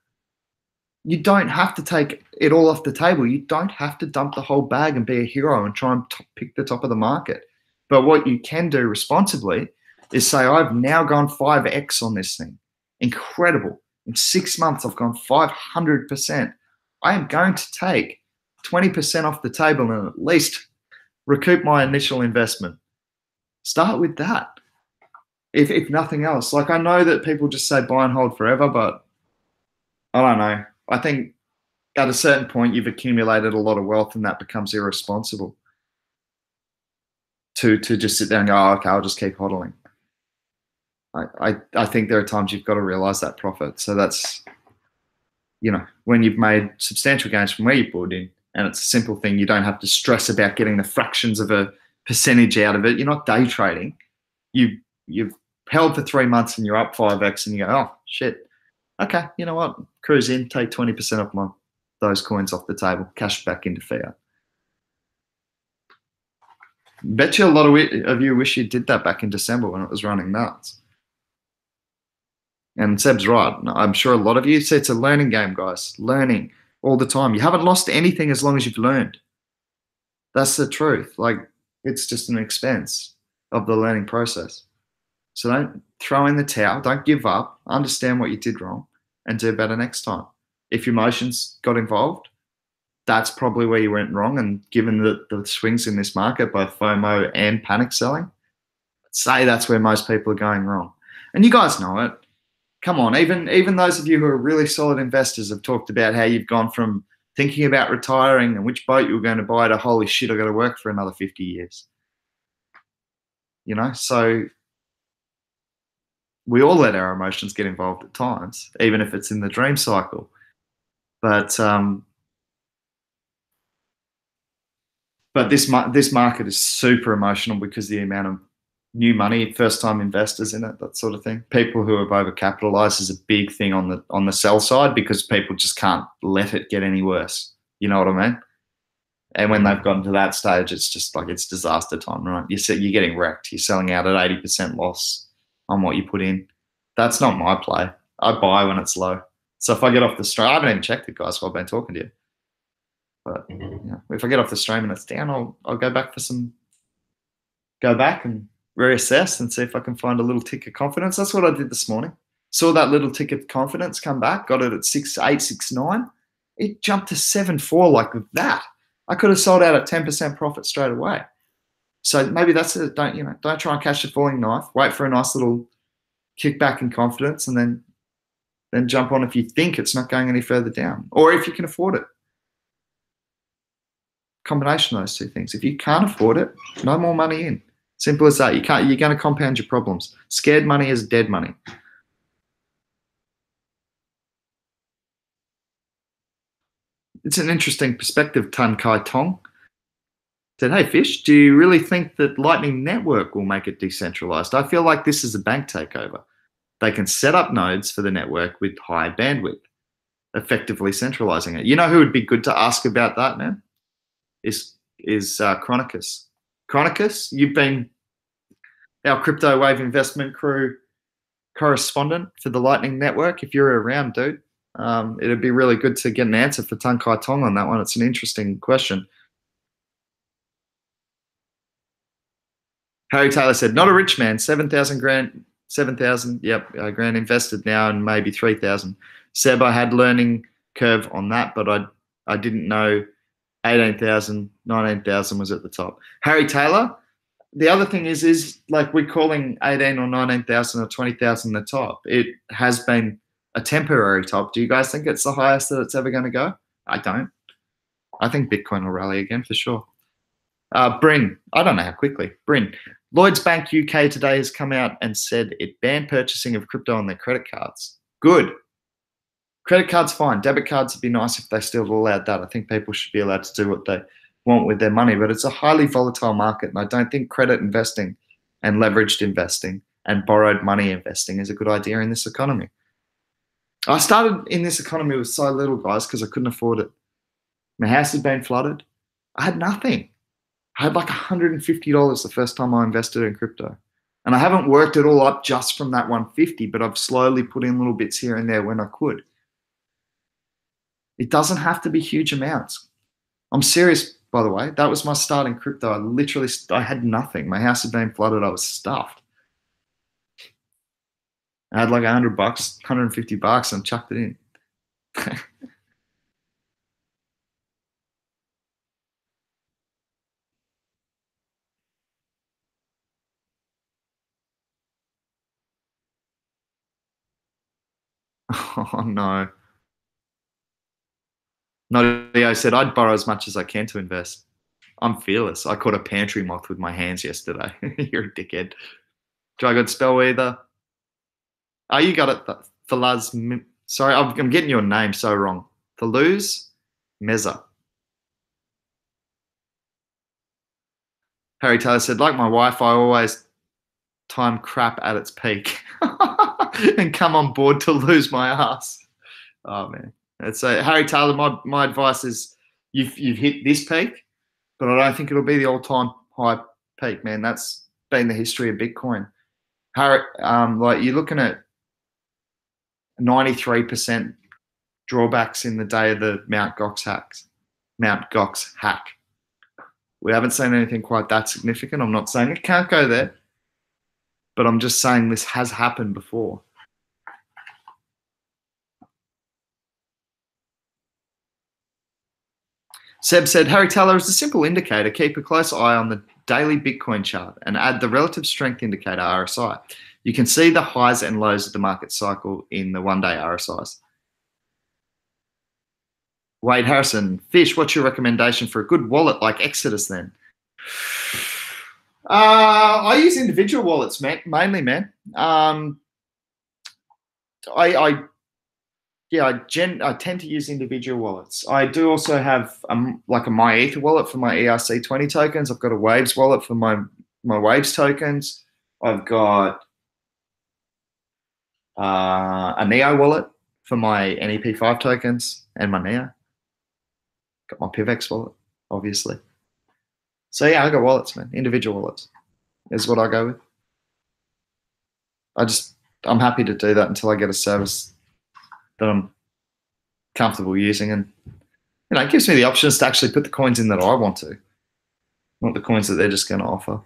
You don't have to take it all off the table. You don't have to dump the whole bag and be a hero and try and pick the top of the market. But what you can do responsibly is say, I've now gone 5x on this thing. Incredible. In 6 months, I've gone 500%. I am going to take 20% off the table and at least recoup my initial investment. Start with that. If nothing else, like I know that people just say buy and hold forever, but I don't know. I think at a certain point you've accumulated a lot of wealth and that becomes irresponsible to just sit there and go, oh, okay, I'll just keep hodling. I think there are times you've got to realize that profit. So that's, you know, when you've made substantial gains from where you put in, and it's a simple thing, you don't have to stress about getting the fractions of a percentage out of it. You're not day trading. You've held for 3 months and you're up 5x and you go, oh shit, okay, you know what, cruise in, take 20% of those coins off the table, cash back into fiat. Bet you a lot of you wish you did that back in December when it was running nuts. And Seb's right. I'm sure a lot of you, it's a learning game, guys. Learning all the time. You haven't lost anything as long as you've learned. That's the truth. Like, it's just an expense of the learning process. So don't throw in the towel. Don't give up. Understand what you did wrong and do better next time. If your emotions got involved, that's probably where you went wrong. And given the swings in this market, both FOMO and panic selling, I'd say that's where most people are going wrong. And you guys know it. Come on, even those of you who are really solid investors have talked about how you've gone from thinking about retiring and which boat you were going to buy to, holy shit, I've got to work for another 50 years. You know, so we all let our emotions get involved at times, even if it's in the dream cycle. But this market is super emotional because of the amount of new money, first-time investors in it, that sort of thing. People who have overcapitalized is a big thing on the sell side because people just can't let it get any worse. You know what I mean? And when they've gotten to that stage, it's just like it's disaster time, right? You're getting wrecked. You're selling out at 80% loss on what you put in. That's not my play. I buy when it's low. So if I get off the stream, I haven't even checked it, guys, while I've been talking to you. But you know, if I get off the stream and it's down, I'll go back and reassess and see if I can find a little tick of confidence. That's what I did this morning. Saw that little tick of confidence come back, got it at 6.8, 6.9. It jumped to 7.4 like that. I could have sold out at 10% profit straight away. So maybe that's it. Don't try and catch the falling knife. Wait for a nice little kickback in confidence and then jump on if you think it's not going any further down, or if you can afford it. Combination of those two things. If you can't afford it, no more money in. Simple as that. You're going to compound your problems. Scared money is dead money. It's an interesting perspective. Tan Kai Tong said, hey, Fish, do you really think that Lightning Network will make it decentralized? I feel like this is a bank takeover. They can set up nodes for the network with high bandwidth, effectively centralizing it. You know who would be good to ask about that, man? Is Chronicus. Chronicus, you've been our Crypto Wave Investment Crew correspondent for the Lightning Network. If you're around, dude, it'd be really good to get an answer for Tan Kai Tong on that one. It's an interesting question. Harry Taylor said, not a rich man, 7,000 grand, 7,000, yep, grand invested now and maybe 3,000. Seb, I had learning curve on that, but I didn't know 18,000, 19,000 was at the top. Harry Taylor, the other thing is like we're calling 18 or 19,000 or 20,000 the top. It has been a temporary top. Do you guys think it's the highest that it's ever going to go? I don't. I think Bitcoin will rally again for sure. Bryn, I don't know how quickly. Bryn, Lloyds Bank UK today has come out and said it banned purchasing of crypto on their credit cards. Good. Credit cards, fine. Debit cards would be nice if they still allowed that. I think people should be allowed to do what they want with their money, but it's a highly volatile market, and I don't think credit investing and leveraged investing and borrowed money investing is a good idea in this economy. I started in this economy with so little, guys, because I couldn't afford it. My house had been flooded. I had nothing. I had like $150 the first time I invested in crypto. And I haven't worked it all up just from that 150, but I've slowly put in little bits here and there when I could. It doesn't have to be huge amounts. I'm serious, by the way. That was my start in crypto. I had nothing. My house had been flooded. I was stuffed. I had like $100, $150 and chucked it in. Oh no. Notio said, I'd borrow as much as I can to invest. I'm fearless. I caught a pantry moth with my hands yesterday. You're a dickhead. Do I got spell either? Oh, you got it. Thalaz. Sorry, I'm getting your name so wrong. Thaluz Meza. Harry Taylor said, like my wife, I always time crap at its peak and come on board to lose my ass. Oh man. So Harry Taylor, my advice is you've hit this peak, but I don't think it'll be the all-time high peak, man. That's been the history of Bitcoin. Harry, like you're looking at 93% drawbacks in the day of the Mt. Gox hack. We haven't seen anything quite that significant. I'm not saying it can't go there, but I'm just saying this has happened before. Seb said, Harry Taylor is a simple indicator. Keep a close eye on the daily Bitcoin chart and add the relative strength indicator, RSI. You can see the highs and lows of the market cycle in the one-day RSIs. Wade Harrison, Fish, what's your recommendation for a good wallet like Exodus then? I use individual wallets, mainly, man. I tend to use individual wallets. I do also have like a MyEther wallet for my ERC20 tokens. I've got a Waves wallet for my Waves tokens. I've got a Neo wallet for my NEP5 tokens and my Neo. Got my PIVX wallet, obviously. So yeah, I got wallets, man. Individual wallets is what I go with. I'm happy to do that until I get a service that I'm comfortable using, and it gives me the options to actually put the coins in that I want to, not the coins that they're just going to offer.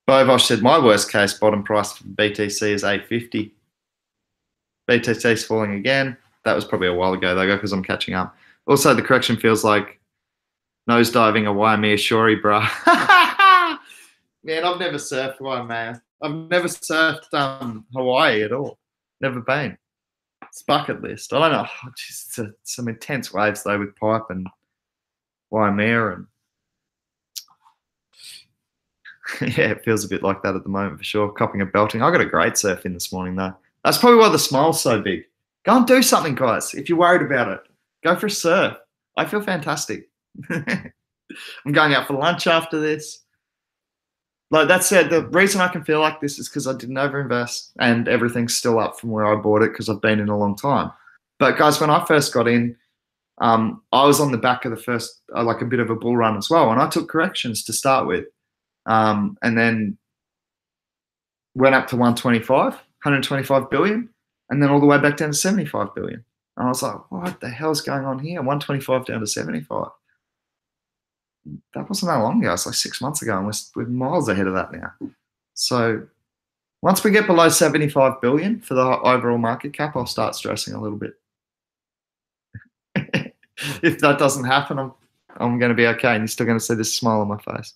Bovosh said, my worst case bottom price for BTC is 850. BTC's falling again. That was probably a while ago though, because I'm catching up. Also, the correction feels like nosediving a Waimea Shorey, bruh. Man, I've never surfed Waimea. I've never surfed Hawaii at all. Never been. It's bucket list. I don't know. Just some intense waves though with Pipe and Waimea, and yeah, it feels a bit like that at the moment for sure. Copping and belting. I got a great surf in this morning though. That's probably why the smile's so big. Go and do something, guys. If you're worried about it, go for a surf. I feel fantastic. I'm going out for lunch after this. Like that said, the reason I can feel like this is because I didn't overinvest and everything's still up from where I bought it because I've been in a long time. But guys, when I first got in, I was on the back of the first, like a bit of a bull run as well. And I took corrections to start with. And then went up to 125 billion, and then all the way back down to 75 billion. And I was like, what the hell's going on here? 125 down to 75. That wasn't that long ago. It's like 6 months ago, and we're miles ahead of that now. So once we get below 75 billion for the overall market cap, I'll start stressing a little bit. If that doesn't happen, I'm going to be okay, and you're still going to see this smile on my face.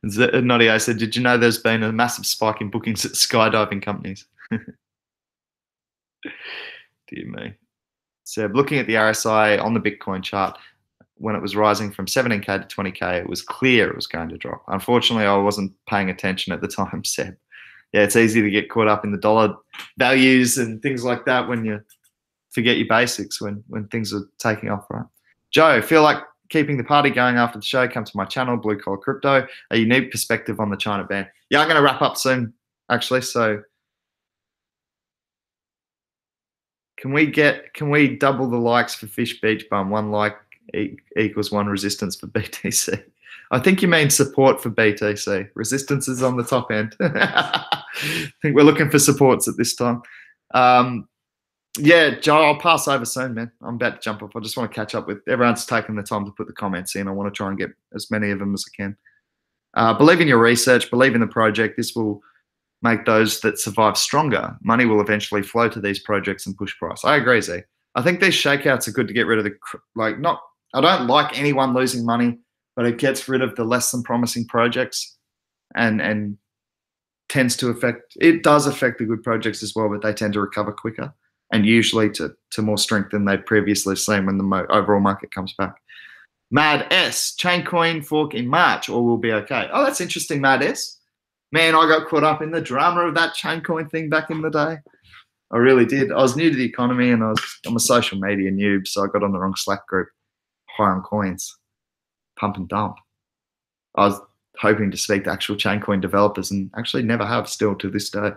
Noddy, I said, did you know there's been a massive spike in bookings at skydiving companies? Dear me. Seb, looking at the RSI on the Bitcoin chart, when it was rising from 17K to 20K, it was clear it was going to drop. Unfortunately, I wasn't paying attention at the time, Seb. Yeah, it's easy to get caught up in the dollar values and things like that when you forget your basics when things are taking off, right? Joe, feel like keeping the party going after the show, come to my channel, Blue Collar Crypto, a unique perspective on the China ban. Yeah, I'm going to wrap up soon, actually. So can we double the likes for Fish Beach Bum? 1 like equals 1 resistance for BTC. I think you mean support for BTC. Resistance is on the top end. I think we're looking for supports at this time. Yeah, Joe, I'll pass over soon, man. I'm about to jump off. I just want to catch up with everyone's taking the time to put the comments in. I want to try and get as many of them as I can. Believe in your research. Believe in the project. This will make those that survive stronger. Money will eventually flow to these projects and push price. I agree, Z. I think these shakeouts are good to get rid of I don't like anyone losing money, but it gets rid of the less than promising projects and tends to it does affect the good projects as well, but they tend to recover quicker and usually to more strength than they'd previously seen when the overall market comes back. Mad S, Chaincoin fork in March, or we'll be okay. Oh, that's interesting, Mad S. Man, I got caught up in the drama of that Chaincoin thing back in the day. I really did. I was new to the economy and I'm a social media noob, so I got on the wrong Slack group, high on coins, pump and dump. I was hoping to speak to actual Chaincoin developers and actually never have still to this day.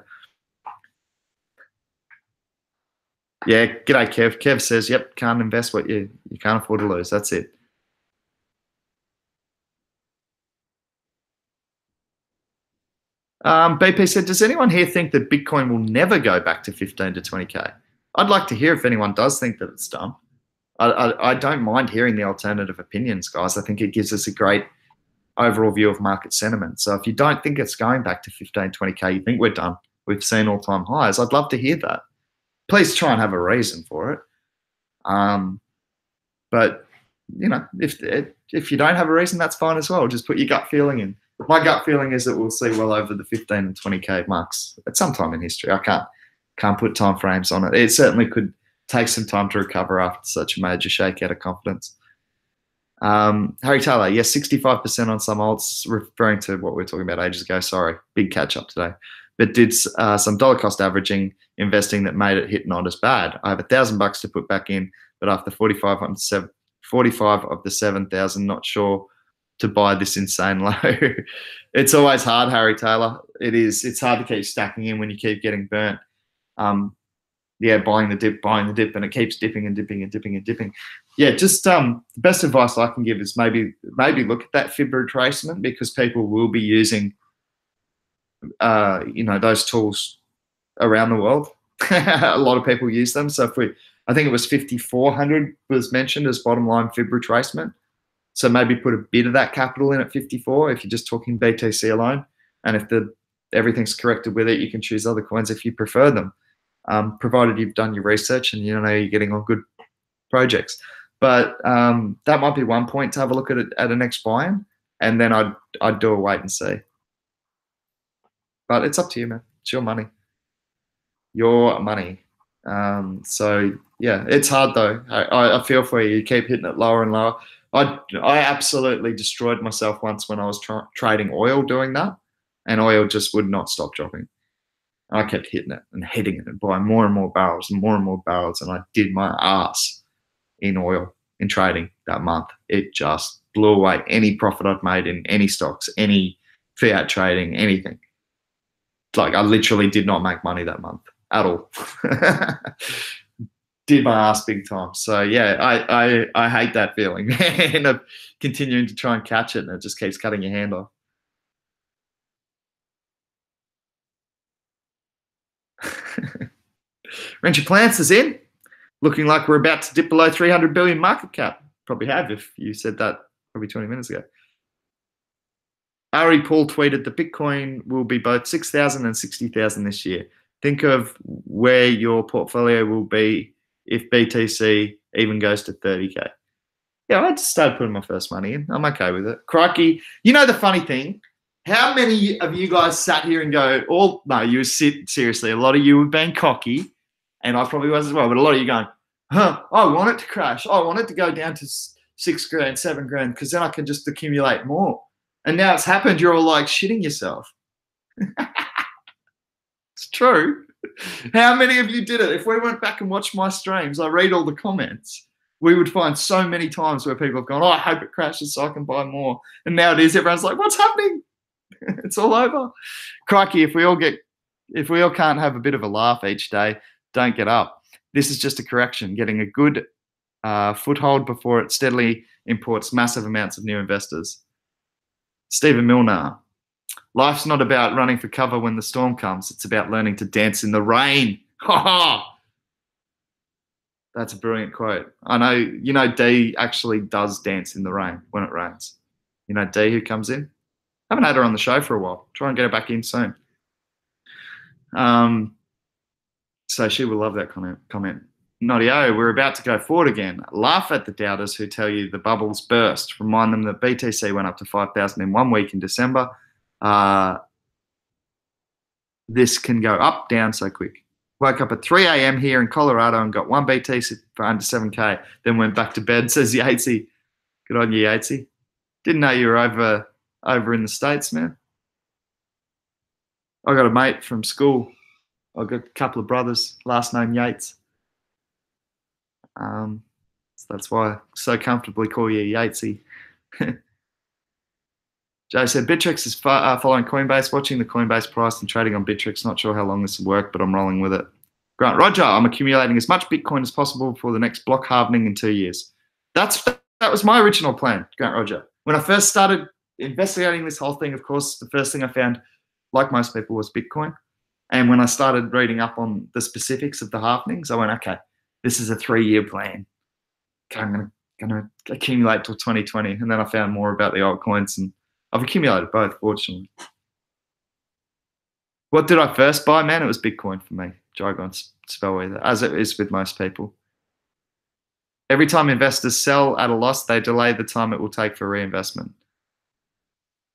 Yeah, g'day Kev. Kev says, yep, can't invest what you can't afford to lose. That's it. BP said, does anyone here think that Bitcoin will never go back to 15 to 20K? I'd like to hear if anyone does think that it's done. I don't mind hearing the alternative opinions, guys. I think it gives us a great overall view of market sentiment. So if you don't think it's going back to 15, 20K, you think we're done, we've seen all-time highs, I'd love to hear that. Please try and have a reason for it. But, you know, if you don't have a reason, that's fine as well. Just put your gut feeling in. My gut feeling is that we'll see well over the 15 and 20K marks at some time in history. I can't put time frames on it. It certainly could take some time to recover after such a major shakeout of confidence. Harry Taylor, yes, 65% on some alts, referring to what we were talking about ages ago. Sorry, big catch up today. But did some dollar cost averaging investing that made it hit not as bad. I have $1,000 to put back in, but after 45 of the 7,000, not sure to buy this insane low. It's always hard, Harry Taylor. It is. It's hard to keep stacking in when you keep getting burnt. Yeah, buying the dip, and it keeps dipping and dipping and dipping and dipping. Yeah, just the best advice I can give is maybe look at that fib retracement, because people will be using those tools around the world. A lot of people use them. So I think it was 5,400 was mentioned as bottom line fib retracement. So maybe put a bit of that capital in at 54 if you're just talking BTC alone. And if everything's corrected with it, you can choose other coins if you prefer them, provided you've done your research and you know you're getting on good projects. But that might be one point to have a look at it at a next buy-in, and then I'd do a wait and see. But it's up to you, man. It's your money. Your money. So yeah, it's hard though. I feel for you. You keep hitting it lower and lower. I absolutely destroyed myself once when I was trading oil doing that, and oil just would not stop dropping. I kept hitting it and hitting it and buying more and more barrels and more and more barrels, and I did my ass in oil in trading that month. It just blew away any profit I'd made in any stocks, any fiat trading, anything. Like I literally did not make money that month at all. Did my ass big time. So yeah, I hate that feeling, man, of continuing to try and catch it and it just keeps cutting your hand off. Renture Plants is in. Looking like we're about to dip below 300 billion market cap. Probably have if you said that probably 20 minutes ago. Ari Paul tweeted that Bitcoin will be both 6,000 and 60,000 this year. Think of where your portfolio will be if BTC even goes to 30K. Yeah, I just started putting my first money in. I'm okay with it. Crikey. You know the funny thing? How many of you guys sat here and go, oh, no, you sit seriously. A lot of you have been cocky, and I probably was as well, but a lot of you going, I want it to crash. I want it to go down to 6 grand, 7 grand, because then I can just accumulate more. And now it's happened. You're all like shitting yourself. It's true. How many of you did it? If we went back and watched my streams, I read all the comments, we would find so many times where people have gone, I hope it crashes so I can buy more. And now it is, everyone's like, what's happening? It's all over. Crikey, if we all can't have a bit of a laugh each day, don't get up. This is just a correction, getting a good foothold before it steadily imports massive amounts of new investors. Stephen Milner, life's not about running for cover when the storm comes. It's about learning to dance in the rain. Ha ha! That's a brilliant quote. I know, you know, D actually does dance in the rain when it rains. You know, D who comes in. Haven't had her on the show for a while. Try and get her back in soon. So she will love that comment. Notio, we're about to go forward again. Laugh at the doubters who tell you the bubble's burst. Remind them that BTC went up to 5,000 in 1 week in December. This can go up, down so quick. Woke up at 3 a.m. here in Colorado and got 1 BTC for under 7K. Then went back to bed, says Yatesy. Good on you, Yatesy. Didn't know you were over in the States, man. I got a mate from school. I got a couple of brothers, last name Yates. So that's why I so comfortably call you Yatesy. Joe said, Bittrex is following Coinbase, watching the Coinbase price and trading on Bittrex. Not sure how long this will work, but I'm rolling with it. Grant Roger, I'm accumulating as much Bitcoin as possible for the next block halvening in 2 years. That was my original plan, Grant Roger. When I first started investigating this whole thing, of course, the first thing I found, like most people, was Bitcoin. And when I started reading up on the specifics of the halvenings, I went, okay, this is a 3-year plan. Okay, I'm going to accumulate till 2020. And then I found more about the altcoins, and I've accumulated both, fortunately. What did I first buy? Man, it was Bitcoin for me. Jargon Spellweather, as it is with most people. Every time investors sell at a loss, they delay the time it will take for reinvestment.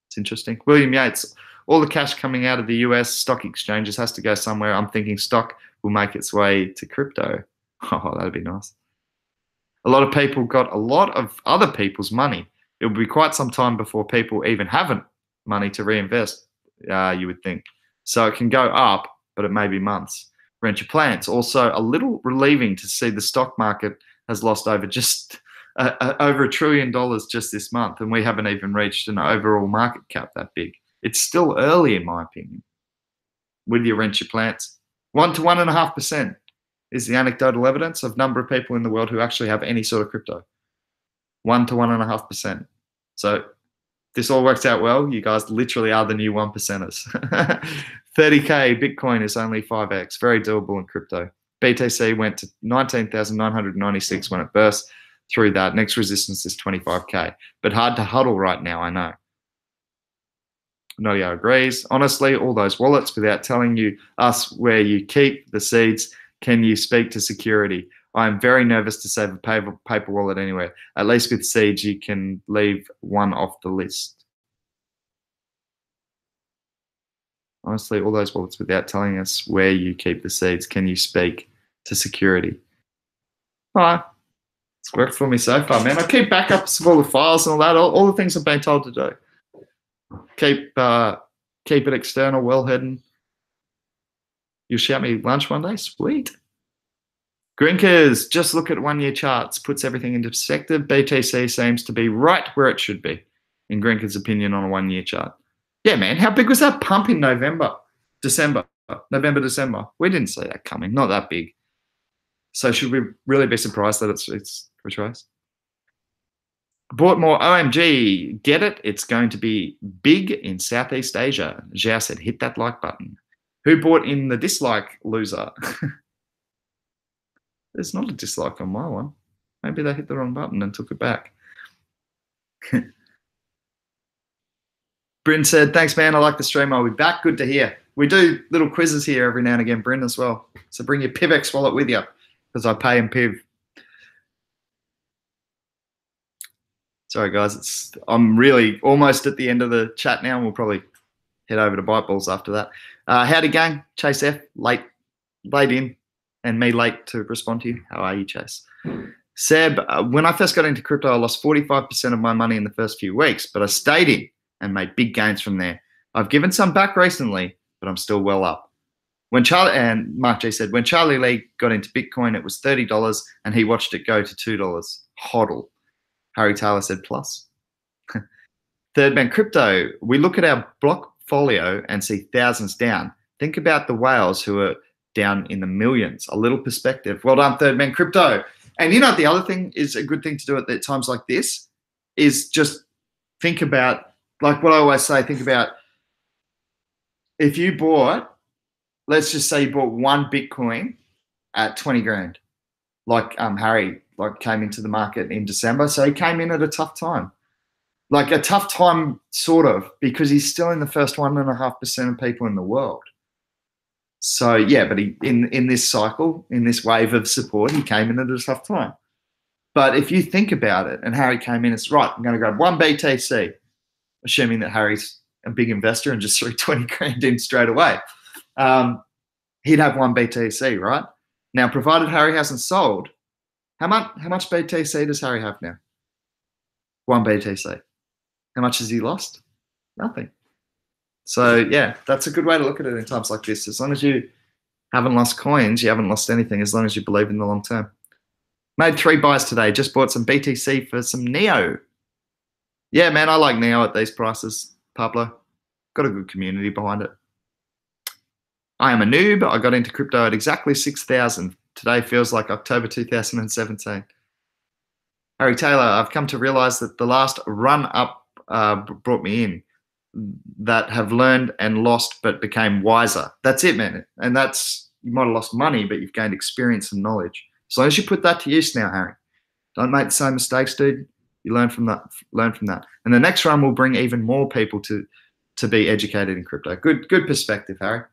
It's interesting. William Yates, all the cash coming out of the US stock exchanges has to go somewhere. I'm thinking stock will make its way to crypto. Oh, that'd be nice. A lot of people got a lot of other people's money. It will be quite some time before people even have money to reinvest, you would think. So it can go up, but it may be months. Rent your plans. Also, a little relieving to see the stock market has lost over $1 trillion just this month, and we haven't even reached an overall market cap that big. It's still early, in my opinion. With your rent your plants, 1 to 1.5% is the anecdotal evidence of number of people in the world who actually have any sort of crypto. 1 to 1.5%. So this all works out well. You guys literally are the new 1%ers. 30K Bitcoin is only 5x. Very doable in crypto. BTC went to 19,996 when it burst through that. Next resistance is 25K. But hard to huddle right now, I know. Nodio agrees. Honestly, all those wallets, without telling us where you keep the seeds, can you speak to security? I'm very nervous to save a paper wallet anywhere. At least with seeds, you can leave one off the list. Honestly, all those wallets, without telling us where you keep the seeds, can you speak to security? All right. It's worked for me so far, man. I keep backups of all the files and all that, all the things I've been told to do. Keep it external, well hidden. You'll shout me lunch one day? Sweet. Grinkers, just look at 1 year charts, puts everything into perspective. BTC seems to be right where it should be, in Grinkers' opinion, on a 1 year chart. Yeah, man, how big was that pump in November, December? We didn't see that coming, not that big. So should we really be surprised that it's retraced? Bought more OMG, get it? It's going to be big in Southeast Asia. Zhao said, hit that like button. Who bought in the dislike, loser? There's not a dislike on my one. Maybe they hit the wrong button and took it back. Bryn said, thanks, man. I like the stream. I'll be back. Good to hear. We do little quizzes here every now and again, Bryn, as well. So bring your PIVX wallet with you, because I pay in PIV. Sorry, guys. I'm really almost at the end of the chat now, and we'll probably head over to Bite Balls after that. Howdy, gang. Chase F, late in, and me late to respond to you. How are you, Chase? Seb, when I first got into crypto, I lost 45% of my money in the first few weeks, but I stayed in and made big gains from there. I've given some back recently, but I'm still well up. And Mark G said, when Charlie Lee got into Bitcoin, it was $30, and he watched it go to $2. Hodl. Harry Taylor said plus. Third man crypto. We look at our block folio and see thousands down. Think about the whales who are down in the millions. A little perspective. Well done, third man crypto. And you know, the other thing is a good thing to do at times like this is just think about, like what I always say, think about if you bought, let's just say you bought 1 Bitcoin at 20 grand, like Harry came into the market in December. So he came in at a tough time, like a tough time sort of, because he's still in the first 1.5% of people in the world. So yeah, but in this cycle, in this wave of support, he came in at a tough time. But if you think about it, and Harry came in, it's right, I'm going to grab one BTC, assuming that Harry's a big investor and just threw 20 grand in straight away. He'd have one BTC, right? Now, provided Harry hasn't sold, how much BTC does Harry have now? One BTC. How much has he lost? Nothing. So yeah, that's a good way to look at it in times like this. As long as you haven't lost coins, you haven't lost anything, as long as you believe in the long term. Made 3 buys today. Just bought some BTC for some Neo. Yeah, man, I like Neo at these prices, Pablo. Got a good community behind it. I am a noob. I got into crypto at exactly 6,000. Today feels like October 2017. Harry Taylor, I've come to realize that the last run up brought me in, that have learned and lost but became wiser. That's it, man. And that's, you might have lost money, but you've gained experience and knowledge. As long as you put that to use now, Harry. Don't make the same mistakes, dude. You learn from that. Learn from that. And the next run will bring even more people to be educated in crypto. Good perspective, Harry.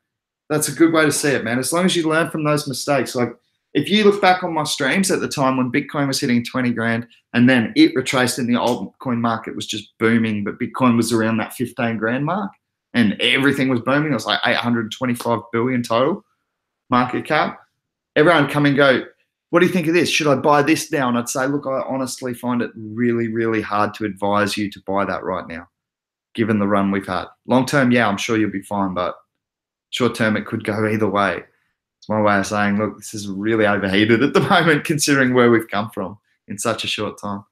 That's a good way to see it, man. As long as you learn from those mistakes. Like if you look back on my streams at the time when Bitcoin was hitting 20 grand and then it retraced in the altcoin market was just booming, but Bitcoin was around that 15 grand mark and everything was booming. It was like 825 billion total market cap. Everyone would come and go, what do you think of this? Should I buy this now? And I'd say, look, I honestly find it really, really hard to advise you to buy that right now, given the run we've had. Long term, yeah, I'm sure you'll be fine, but short term, it could go either way. It's my way of saying, look, this is really overheated at the moment, considering where we've come from in such a short time.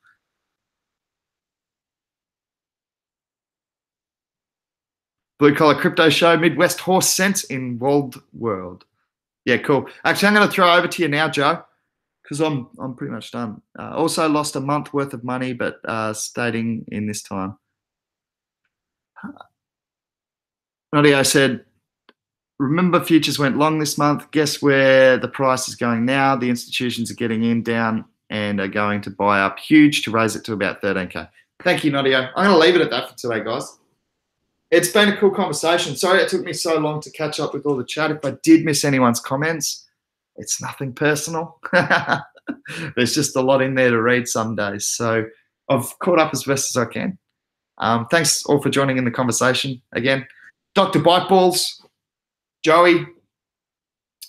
Blue Collar Crypto Show, Midwest Horse Sense in World. Yeah, cool. Actually, I'm going to throw over to you now, Joe, because I'm pretty much done. Also lost a month worth of money, but stating in this time. Nadio said, remember futures went long this month. Guess where the price is going now? The institutions are getting in down and are going to buy up huge to raise it to about 13K. Thank you, Nadio. I'm going to leave it at that for today, guys. It's been a cool conversation. Sorry it took me so long to catch up with all the chat. If I did miss anyone's comments, it's nothing personal. There's just a lot in there to read some days. So I've caught up as best as I can. Thanks all for joining in the conversation. Again, Dr. Biteballs, Joey,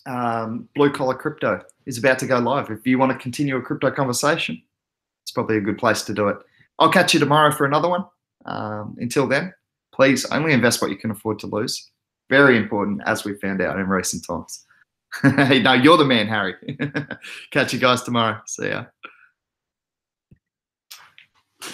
Blue Collar Crypto is about to go live. If you want to continue a crypto conversation, it's probably a good place to do it. I'll catch you tomorrow for another one. Until then, please only invest what you can afford to lose. Very important, as we found out in recent times. No, you're the man, Harry. Catch you guys tomorrow. See ya.